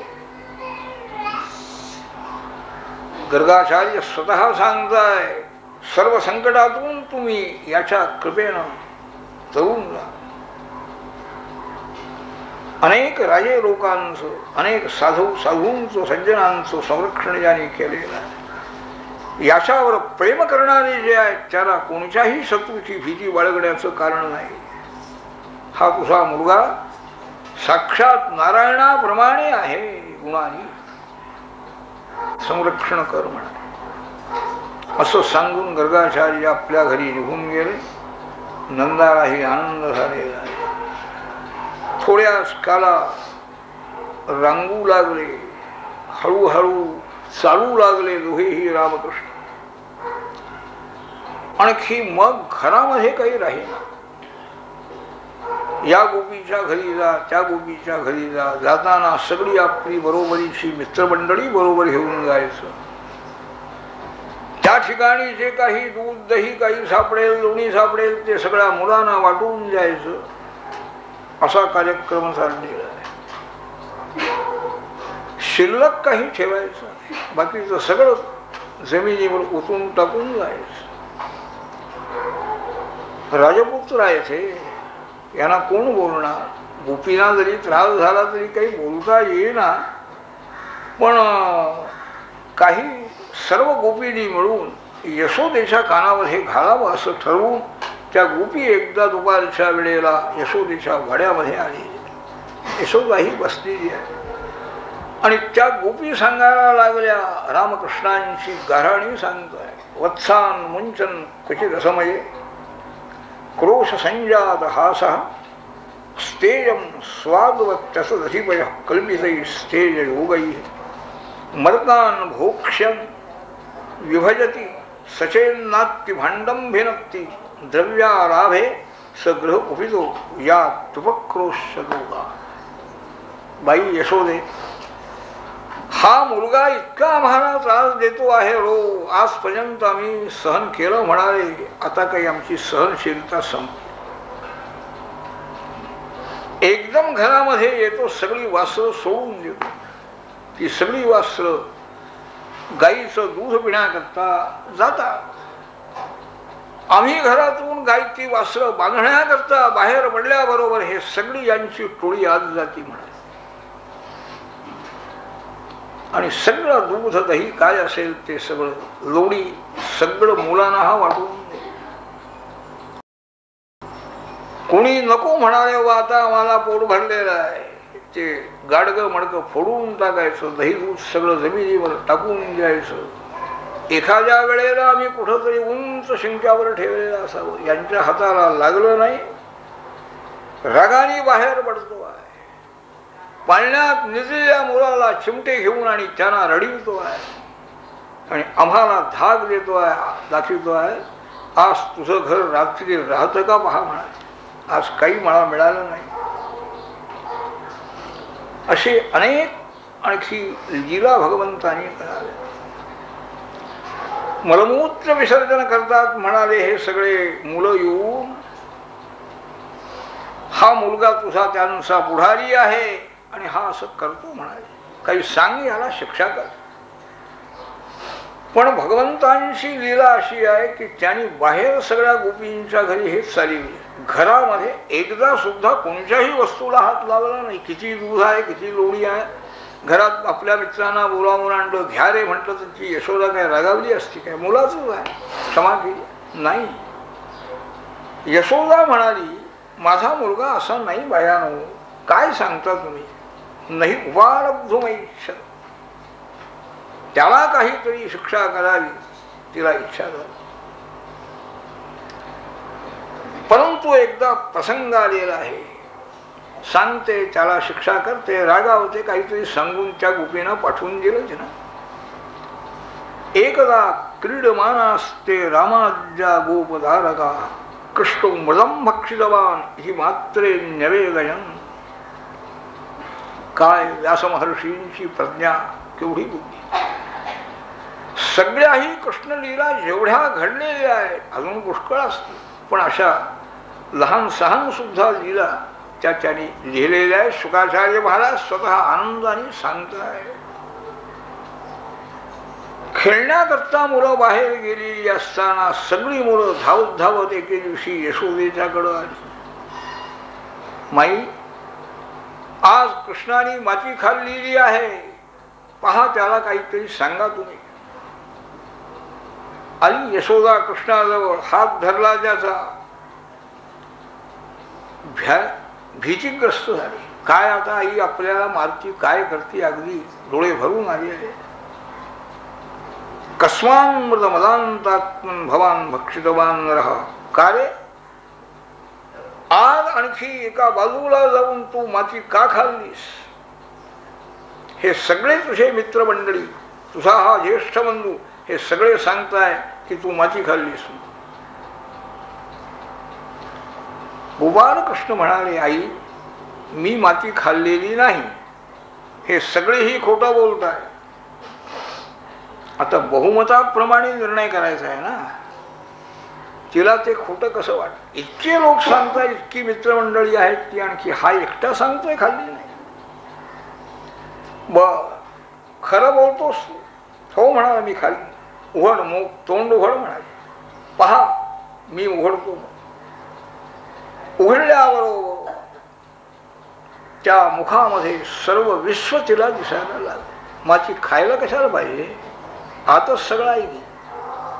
S1: गर्गाचार्य स्वतः सांगताय सर्व संकटातून तुम्ही याच्या कृपेनं तरुण जा. अनेक राजे लोकांचं अनेक साधूंचं सज्जनांचं संरक्षण ज्याने केलेलं आहे. याच्यावर प्रेम करणारे जे आहेत त्याला कोणत्याही शत्रूची भीती बाळगण्याचं कारण नाही. हा तुझा मुलगा साक्षात नारायणाप्रमाणे आहे गुणानी, संरक्षण कर म्हणा. असं सांगून गर्गाचार्य आपल्या घरी निघून गेले. नंदालाही आनंद झालेला आहे. थोड्याच काला रांगू लागले, हळूहळू चालू लागले दोघेही रामकृष्ण. आणखी मग घरामध्ये काही राहील. या गोपीच्या घरी जा, त्या गोपीच्या घरी जा. जाताना सगळी आपली बरोबरीची मित्रमंडळी बरोबर घेऊन जायचं. त्या ठिकाणी जे काही दूध दही काही सापडेल, लोणी सापडेल ते सगळ्या मुलांना वाटून जायचं. असा कार्यक्रम चाललेला आहे. शिल्लक काही ठेवायचं नाही, बाकीचं सगळं जमिनीवर ओतून टाकून जायचं. राजपुत्र आहे ते, यांना कोण बोलणार. गोपीना जरी त्रास झाला तरी काही बोलता येईना. पण काही सर्व गोपींनी मिळून यशोदेच्या कानामध्ये घालावं असं ठरवून त्या गोपी एकदा दुपारच्या वेळेला यशोदेच्या वाड्यामध्ये आली. यशोदाही बसलेली आहे आणि त्या गोपी सांगायला लागल्या रामकृष्णांची गाऱ्हाणी सांगताय. वत्सान मुंचन क्वचित असमये क्रोश संजात हासः स्तेयं स्वादवत्यसदधिपयः कल्पितैः स्तेय योगैः मर्कान् भोक्ष्यन् विभजति सचेन्नात्ति भाण्डं भिनक्ति द्रव्याराभे सगृह उपितो या तुपक्रोशोगा. बाई यशोदे, हा मुलगा इतका आम्हाला त्रास देतो आहे रो, आजपर्यंत आम्ही सहन केलं म्हणाले, आता काही आमची सहनशीलता संपली. एकदम घरामध्ये येतो, सगळी वास्त्र सोडून देतो. ती सगळी वास्त्र गाईचं दूध पिण्याकरता जातात. आम्ही घरातून गायची वासरं बांधण्याकरता बाहेर पडल्याबरोबर हे सगळी यांची टोळी आज जाती म्हणाली. आणि सगळं दूध दही काय असेल ते सगळं लोणी सगळं मुलांना हा वाटून दे. कोणी नको म्हणाले आता आम्हाला पोट भरलेलं आहे, ते गाडगं मडकं फोडून टाकायचं, दही दूध सगळं जमिनीवर टाकून द्यायचं. एखाद्या वेळेला आम्ही कुठंतरी उंच शिंक्यावर ठेवलेलं असावं, यांच्या हाताला लागलं नाही, रागाने बाहेर पडतो आहे. पाळण्यात निजलेल्या मुलाला चिमटे घेऊन आणि त्यांना रडवितो आहे आणि आम्हाला धाक देतो आहे, दाखवतो आहे, आज तुझं घर रात्री राहतं का पहा म्हणा, आज काही मला मिळालं नाही. असे अनेक आणखी लीला भगवंतांनी कराव्या. मलमूत्र विसर्जन करतात म्हणाले हे सगळे मुलं येऊन, हा मुलगा तुझा त्यांचा पुढारी आहे आणि हा असं करतो म्हणाले, काही सांग याला शिक्षा कर. पण भगवंतांची लीला अशी आहे की त्यांनी बाहेर सगळ्या गोपींच्या घरी हेच चालविले, घरामध्ये एकदा सुद्धा कोणत्याही वस्तूला हात लावला नाही. किती दूध आहे, किती लोणी आहे, घरात आपल्या मित्रांना बोलावून आणलं, घ्या रे म्हटलं तर ती यशोदा काय रागावली असती काय, मुलाच आहे, क्षमा केली नाही. यशोदा म्हणाली माझा मुलगा असा नाही बायानो, काय सांगता तुम्ही, नाही उपालब्धुम इच्छा, त्याला काहीतरी शिक्षा करावी, तिला इच्छा झाली. परंतु एकदा प्रसंग आलेला आहे, सांगते त्याला शिक्षा करते, रागावते, काहीतरी सांगून त्या गोपीनं पाठवून दिलं तिनं. एकदा क्रीडमानास्ते रामाज्या गोपधारका कृष्ण मृदम भक्षितवान ही मात्रे न्यवेगयन. काय व्यास महर्षींची प्रज्ञा, केवढी बुद्धी. सगळ्याही कृष्णलीला जेवढ्या घडलेल्या आहेत अजून पुष्कळ असतील, पण अशा लहान सहान सुद्धा लीला त्याने लिहिलेल्या आहे. शुकाचार्य महाराज स्वतः आनंदाने सांगताय. खेळण्याकरता मुलं बाहेर गेलेली असताना सगळी मुलं धावत धावत एके दिवशी यशोदेच्याकडं आली. माई आज कृष्णाने माती खाल्लेली आहे, पहा त्याला काहीतरी सांगा तुम्ही. आली यशोदा कृष्णाजवळ, हात धरला त्याचा, भीतीग्रस्त झाली. काय आता आई आपल्याला मारती, काय करते, अगदी डोळे भरून आले आहे. कस्मान मृद मदांतात्मन भवान भक्षितवान रहा. का रे आज आणखी एका बाजूला जाऊन तू माती का खाल्लीस. हे सगळे तुझे मित्रमंडळी, तुझा हा ज्येष्ठ बंधू, हे सगळे सांगताय की तू माती खाल्लीस. गोपालकृष्ण म्हणाले आई मी माती खाल्लेली नाही, हे सगळेही खोटं बोलताय. आता बहुमताप्रमाणे निर्णय करायचा आहे ना, तिला ते खोटं कसं वाटत. इतके लोक सांगताय, इतकी मित्रमंडळी आहेत ती, आणखी हा एकटा सांगतोय खाल्ली नाही. खरं बोलतोस हो म्हणाला मी खाल्ली. उघड मग तोंड उघड म्हणाले. पहा मी उघडतो. उघडल्याबरोबर त्या मुखामध्ये सर्व विश्व तिला दिसायला लागलं. माती खायला कशाला पाहिजे, आतच सगळं आहे की.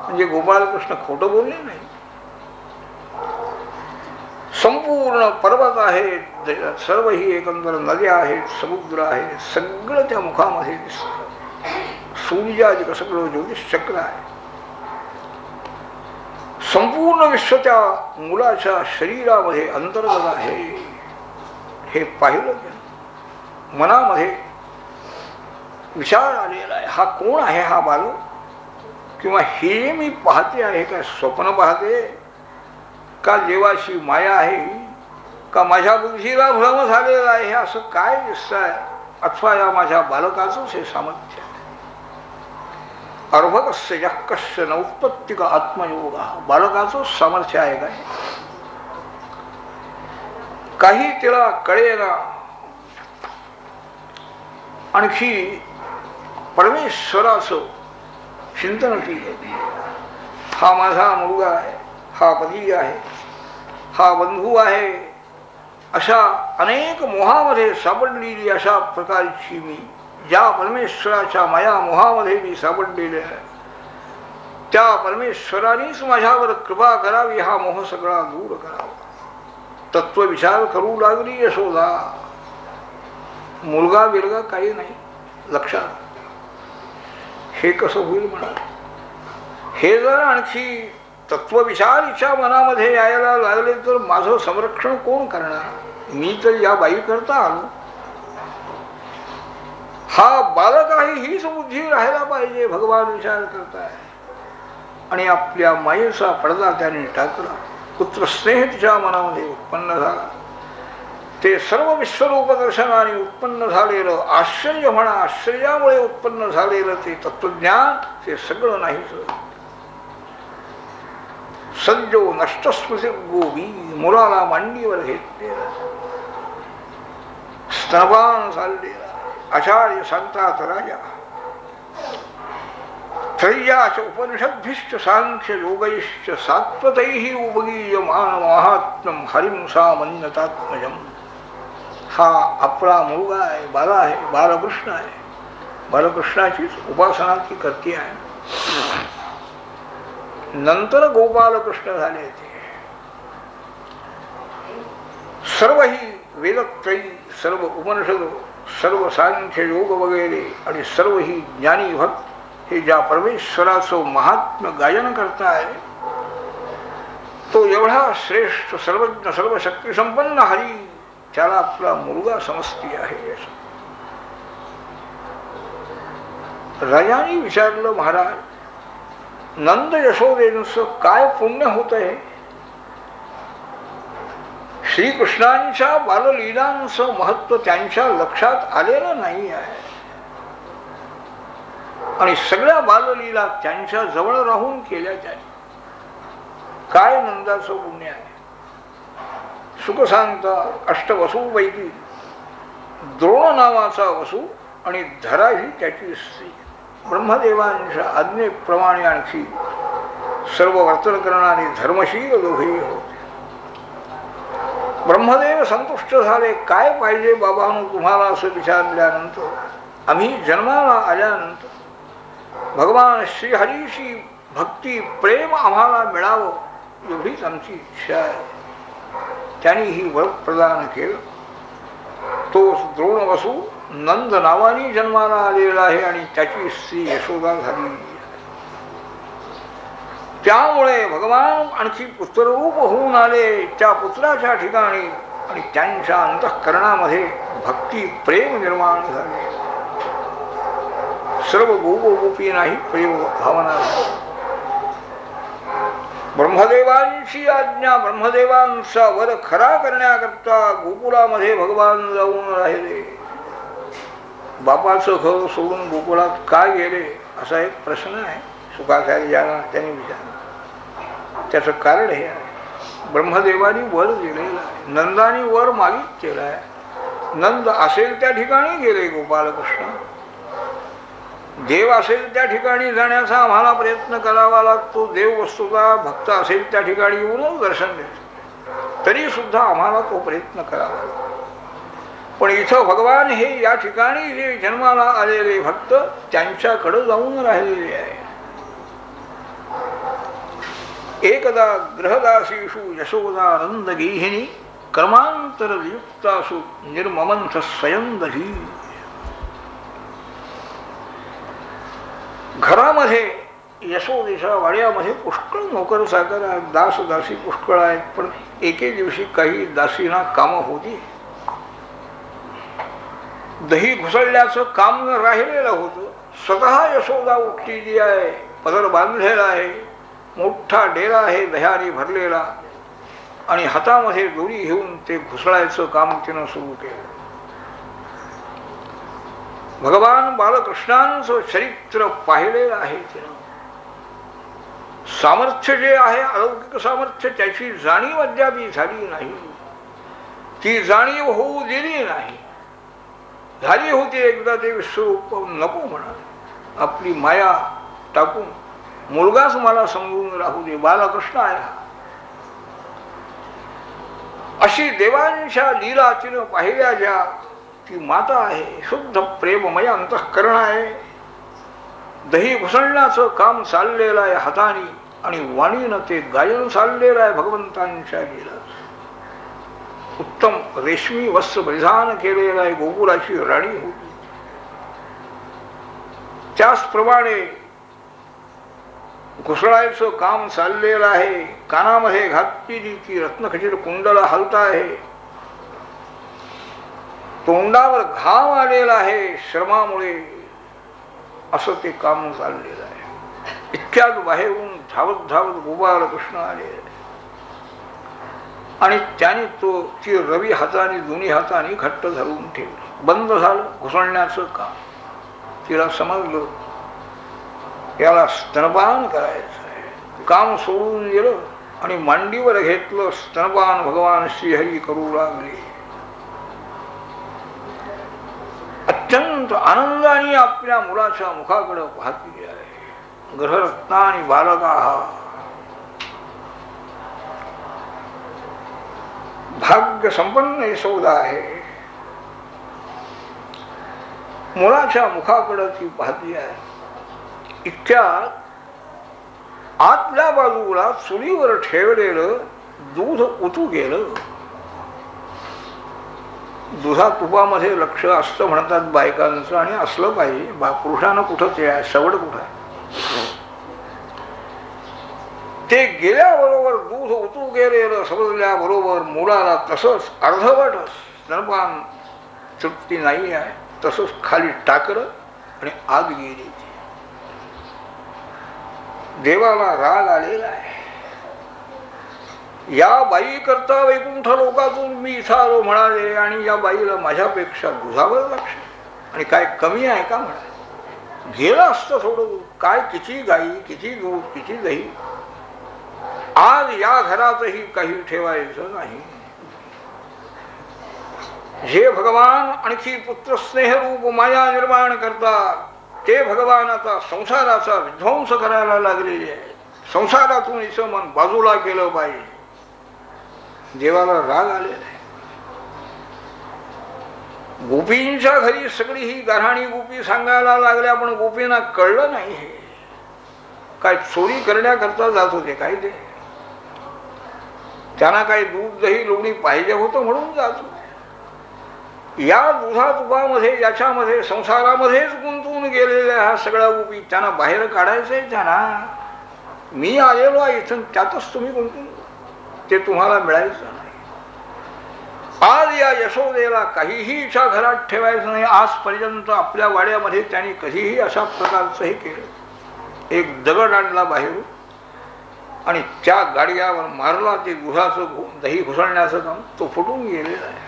S1: म्हणजे गोपालकृष्ण खोटं बोलले नाही. संपूर्ण पर्वत आहेत, सर्व ही एकंदर नद्या आहेत, समुद्र आहे, सगळं त्या मुखामध्ये दिसतं. सूर्यादिक सगळं ज्योतिष चक्र आहे. संपूर्ण विश्व त्या मुलाच्या शरीरामध्ये अंतर्गत आहे. हे पाहिलं त्यानं. मनामध्ये विचार आलेला आहे, हा कोण आहे हा बालक, किंवा हे मी पाहते आहे का स्वप्न पाहते, का देवाची माया आहे, का माझ्या बुद्धीला भ्रम झालेला आहे, असं काय दिसतंय, अथवा या माझ्या बालकाचंच हे सामर्थ्य. अर्भकस्य यक्कस्य नौत्पत्तिक आत्मयोग, बालकाचं सामर्थ्य आहे काय. काही तिला कळेना. आणखी परमेश्वराचं चिंतन केले. हा माझा मुलगा आहे, हा पती आहे, हा बंधू आहे, अशा अनेक मोहामध्ये सापडलेली अशा प्रकारची मी ज्या परमेश्वराच्या माया मोहामध्ये मी सापडलेले आहे, त्या परमेश्वरानेच माझ्यावर कृपा करावी, हा मोह सगळा दूर करावा. तत्वविचार करू लागली यशोदा. मुलगा बिलगा काही नाही लक्षात. हे कसं होईल म्हणा. हे जर आणखी तत्वविचार हिच्या मनामध्ये यायला लागले तर माझं संरक्षण कोण करणार. मी तर या बाई करता आलो. हा बालक आहे हीच बुद्धी राहायला पाहिजे. भगवान विचार करताय आणि आपल्या मायेचा पडदा त्याने टाकला. पुत्र स्नेह तिच्या मनामध्ये उत्पन्न झाला. ते सर्व विश्वरूप दर्शनाने उत्पन्न झालेलं आश्चर्य म्हणा, आश्चर्यामुळे उत्पन्न झालेलं ते तत्वज्ञान ते सगळं नाहीच. सज्जो नष्टस्मृती गोबी मुलाला मांडीवर घेतलेला, स्तनपान चाललेला. आचार्य सांगतात राजा त्रय्याच उपनिषद्भिश्च सांख्य योगैश्च सात्वतैहि उपगीयमान महात्म्यं हरिं सामन्यतात्मजं. हा आपला मुलगा आहे, बाला आहे, बालकृष्ण आहे. बालकृष्णाचीच उपासना ती करती आहे. नंतर गोपालकृष्ण झाले. ते सर्व ही वेदत्रयी, सर्व उपनिषद, सर्व सांख्य योग वगैरे आणि सर्व ही ज्ञानी भक्त हे ज्या परमेश्वराचं महात्म्य गायन करताय, तो एवढा श्रेष्ठ सर्वज्ञ सर्वशक्ती संपन्न हरी त्याला आपला मुलगा समजती आहे. राजाने विचारलं, महाराज नंद यशोदेंचं काय पुण्य होत आहे. श्रीकृष्णांच्या बाललीलांचं महत्व त्यांच्या लक्षात आलेलं नाही आहे आणि सगळ्या बाललीला त्यांच्या जवळ राहून केल्या त्याने. काय नंदाचं पुण्य आहे. सुख सांगता अष्टवसूपैकी द्रोण नावाचा वसू आणि धरा ही त्याची स्त्री. ब्रह्मदेवांच्या आज्ञेप्रमाणे आणखी सर्व वर्तन करणारे धर्मशील दोघेही होते. ब्रह्मदेव संतुष्ट झाले. काय पाहिजे बाबांनो तुम्हाला असं विचारल्यानंतर, आम्ही जन्माला आल्यानंतर भगवान श्रीहरीची भक्ती प्रेम आम्हाला मिळावं एवढीच आमची इच्छा आहे. त्यांनी ही वर प्रदान केलं. तोच द्रोण वसू नंद नावाने जन्माला आलेला आहे आणि त्याची स्त्री यशोदा झाली. त्यामुळे भगवान आणखी पुत्ररूप होऊन आले त्या पुत्राच्या ठिकाणी आणि त्यांच्या अंतःकरणामध्ये भक्ती प्रेम निर्माण झाले. सर्व गोपी नाही प्रेम भावना. ब्रह्मदेवांची आज्ञा, ब्रह्मदेवांचा वर खरा करण्याकरता गोकुळामध्ये भगवान जाऊन राहिले. बापाचं घर सोडून गोकुळात का गेले असा एक प्रश्न आहे. शुकाचार्याला त्यांनी विचारला. त्याचं कारण हे आहे, ब्रह्मदेवानी वर दिलेला आहे, नंदानी वर मागित केला आहे. नंद असेल त्या ठिकाणी गेले गोपालकृष्ण. देव असेल त्या ठिकाणी जाण्याचा आम्हाला प्रयत्न करावा लागतो. देव वस्तुता भक्त असेल त्या ठिकाणी येऊनच दर्शन देतो. तरी सुद्धा आम्हाला तो प्रयत्न करावा लागतो. पण इथं भगवान हे या ठिकाणी जे जन्माला आलेले भक्त त्यांच्याकडे जाऊन राहिलेले आहे. एकदा ग्रहदासीषु यशोदानंद गेहिनी कर्मांतर युक्तासु निर्ममंथ स्वयंदही. घरामध्ये यशोदेच्या वाड्यामध्ये पुष्कळ नोकर चाकर आहेत, दास दासी पुष्कळ आहेत. पण एके दिवशी काही दासींना कामं होती. दही घुसळल्याचं काम राहिलेलं होतं. स्वतः यशोदा उठलेली आहे, पदर बांधलेला आहे, मोठा डेरा आहे दह्याने भरलेला आणि हातामध्ये दोरी घेऊन ते घुसळायचं काम तिनं सुरू केलं. भगवान बालकृष्णांचं चरित्र पाहिलेलं आहे तिनं. सामर्थ्य जे आहे अलौकिक सामर्थ्य त्याची जाणीव अद्याप झाली नाही. ती जाणीव होऊ दिली नाही. झाली होती एकदा ते विश्वरूप नको म्हणा. आपली माया टाकून मुलगाच मला समजून राहू दे, बालकृष्ण आहे हा. अशी देवांच्या लीला तिनं पाहिल्या ज्या, ती माता आहे, शुद्ध प्रेममय अंतःकरण आहे. दही घुसळण्याचं काम चाललेलं आहे हाताने आणि वाणीनं ते गायन चाललेलं आहे भगवंतांच्या लीला. उत्तम रेशमी वस्त्र परिधान केलेलं आहे, गोकुळाची राणी होती. त्याचप्रमाणे घुसळायचं काम चाललेलं आहे. कानामध्ये घातलेली ती रत्नखचित कुंडल हलत आहे. तोंडावर घाम आलेला आहे श्रमामुळे, असं ते काम चाललेलं आहे. इतक्यात बाहेरून धावत धावत गोपालकृष्ण आले आणि त्याने ती रवी हाताने दोन्ही हाताने घट्ट धरून ठेवली. बंद झालं घुसळण्याचं काम. तिला समजलं याला स्तनपान करायचं आहे. काम सोडून गेलं आणि मांडीवर घेतलं स्तनपान. भगवान श्रीहरी करू लागले. अत्यंत आनंदाने आपल्या मुलाच्या मुखाकडे पाहती आहे. ग्रहरत्ना आणि बालका भाग्य संपन्न यशोदा आहे. मुलाच्या मुखाकडे ती पाहती आहे. इतक्यात आतल्या बाजूला चुलीवर ठेवलेलं दूध उतू गेलं. दुधा तुपामध्ये लक्ष असतं म्हणतात बायकांचं, आणि असलं पाहिजे. पुरुषानं कुठं ते आहे, सवड कुठं आहे. ते गेल्याबरोबर दूध उतू गेलेलं समजल्याबरोबर मुलाला तसंच अर्धवट स्तनपान तृप्ती नाही आहे तसंच खाली टाकलं आणि आग गेली. देवाला राग आलेला आहे. या बाई करता वैकुंठ लोकातून मी इथं आलो म्हणाले, आणि या बाईला माझ्यापेक्षा दुधावर लक्ष, आणि काय कमी आहे का म्हणाले. गेलं असतं थोडं. काय किती गाई, किती दूध, किती दही. आज या घरातही काही ठेवायचं नाही. जे भगवान आणखी पुत्र स्नेहरूप माया निर्माण करतात, ते भगवान आता संसाराचा विध्वंस करायला लागलेले आहे. संसारातून हिचं मन बाजूला केलं पाहिजे. देवाला राग आलेला आहे. गोपींच्या घरी सगळी ही गऱ्हाणी गोपी सांगायला लागल्या, पण गोपींना कळलं नाही. हे काय चोरी करण्याकरता जात होते काय ते. त्यांना काही दूध दही लोणी पाहिजे होतं म्हणून जात होते. या दुधा तुपामध्ये याच्यामध्ये संसारामध्येच गुंतवून गेलेल्या ह्या सगळ्या गोपी, त्यांना बाहेर काढायचंय. त्यांना मी आलेलो आहे इथून, त्यातच तुम्ही गुंतून, ते तुम्हाला मिळायचं नाही. आज या यशोदेला काहीही इच्छा घरात ठेवायचं नाही. आजपर्यंत आपल्या वाड्यामध्ये त्यांनी कधीही अशा प्रकारचं हे केलं. एक दगड आणला बाहेरून आणि त्या गाडग्यावर मारला. ते दुधाचं दही घुसळण्याचं काम तो फुटून गेलेला आहे.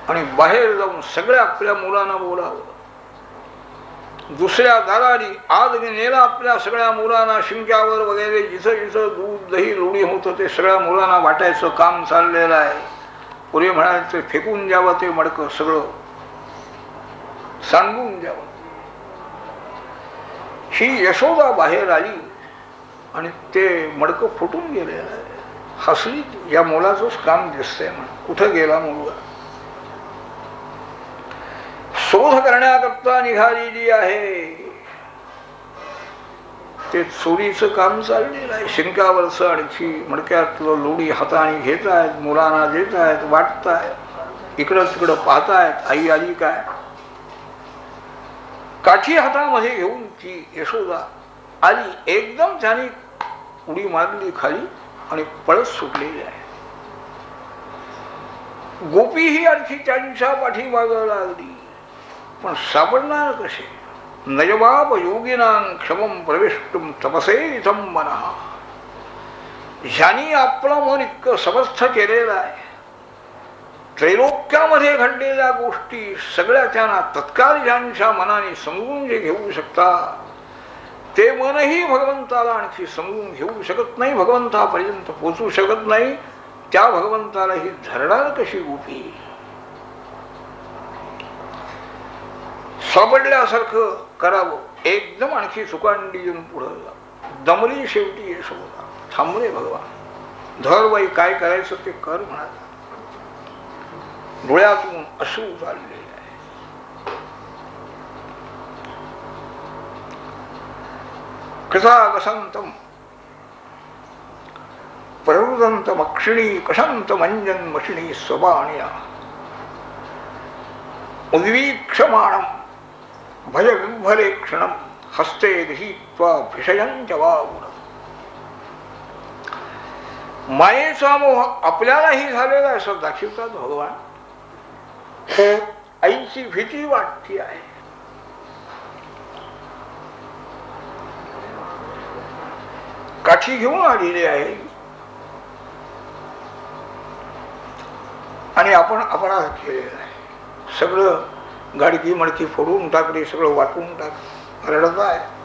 S1: आणि बाहेर जाऊन सगळ्या आपल्या मुलांना बोलावं. दुसऱ्या दाराने आज नेला आपल्या सगळ्या मुलांना. शिंक्यावर वगैरे जिथं जिथं दूध दही लोणी होतं ते सगळ्या मुलांना वाटायचं काम चाललेलं आहे. पुढे म्हणायचं फेकून द्यावं ते मडकं, सगळं सांडून द्यावं. ही यशोदा बाहेर आली आणि ते मडकं फुटून गेलेलं आहे. हसली. या मुलाचंच काम दिसतंय म्हणून. कुठं गेला मुलगा. शोध करण्याकरता निघालेली आहे. ते चोरीचं काम चाललेलं आहे. शिंकावरचं आणखी मडक्यातलं लोणी हाताने घेत आहेत, मुलांना देत आहेत, वाटतायत, इकडं तिकडं पाहतायत आई आली काय. काठी हातामध्ये घेऊन ती यशोदा आली. एकदम त्याने उडी मारली खाली आणि पळत सुटलेली आहे. गोपी ही आणखी त्यांच्या पाठीमागं लागली. पण सापडणार कसे. नयबाप योगिनां क्षमं प्रविष्टुम तपसे इथं मनः. ज्यांनी आपलं मन इतकं समर्थ केलेलं आहे, त्रैलोक्यामध्ये घडलेल्या गोष्टी सगळ्या त्यांना तत्काळ ज्यांच्या मनाने समजून जे घेऊ शकतात, ते मनही भगवंताला आणखी समजून घेऊ शकत नाही, भगवंतापर्यंत पोचू शकत नाही. त्या भगवंताला ही धरणार कशी गोपी. सापडल्यासारखं करावं. एकदम आणखी सुकांडी येऊन पुढं दमली शेवटी यशोदा. थांबले भगवान, धर बाई काय करायचं ते कर म्हणाला. डोळ्यातून अश्रू चालले आहे. कसा वसंतम प्ररुदंत मक्षिणी कशंत मंजन मशिणी स्वबाण्या उद्वीक्षमाणम भय विभ्वले क्षणम हस्ते गृहीत्वा भिषयंच वागुण. मायेचा मोह आपल्यालाही झालेला असं दाखवतात भगवान. आईची भीती वाटती आहे. काठी घेऊन आलेली आहे आणि आपण अपराध केलेला आहे. सगळं गाडकी मडकी फोडून टाकली, सगळं वाटून टाक, रडत आहे.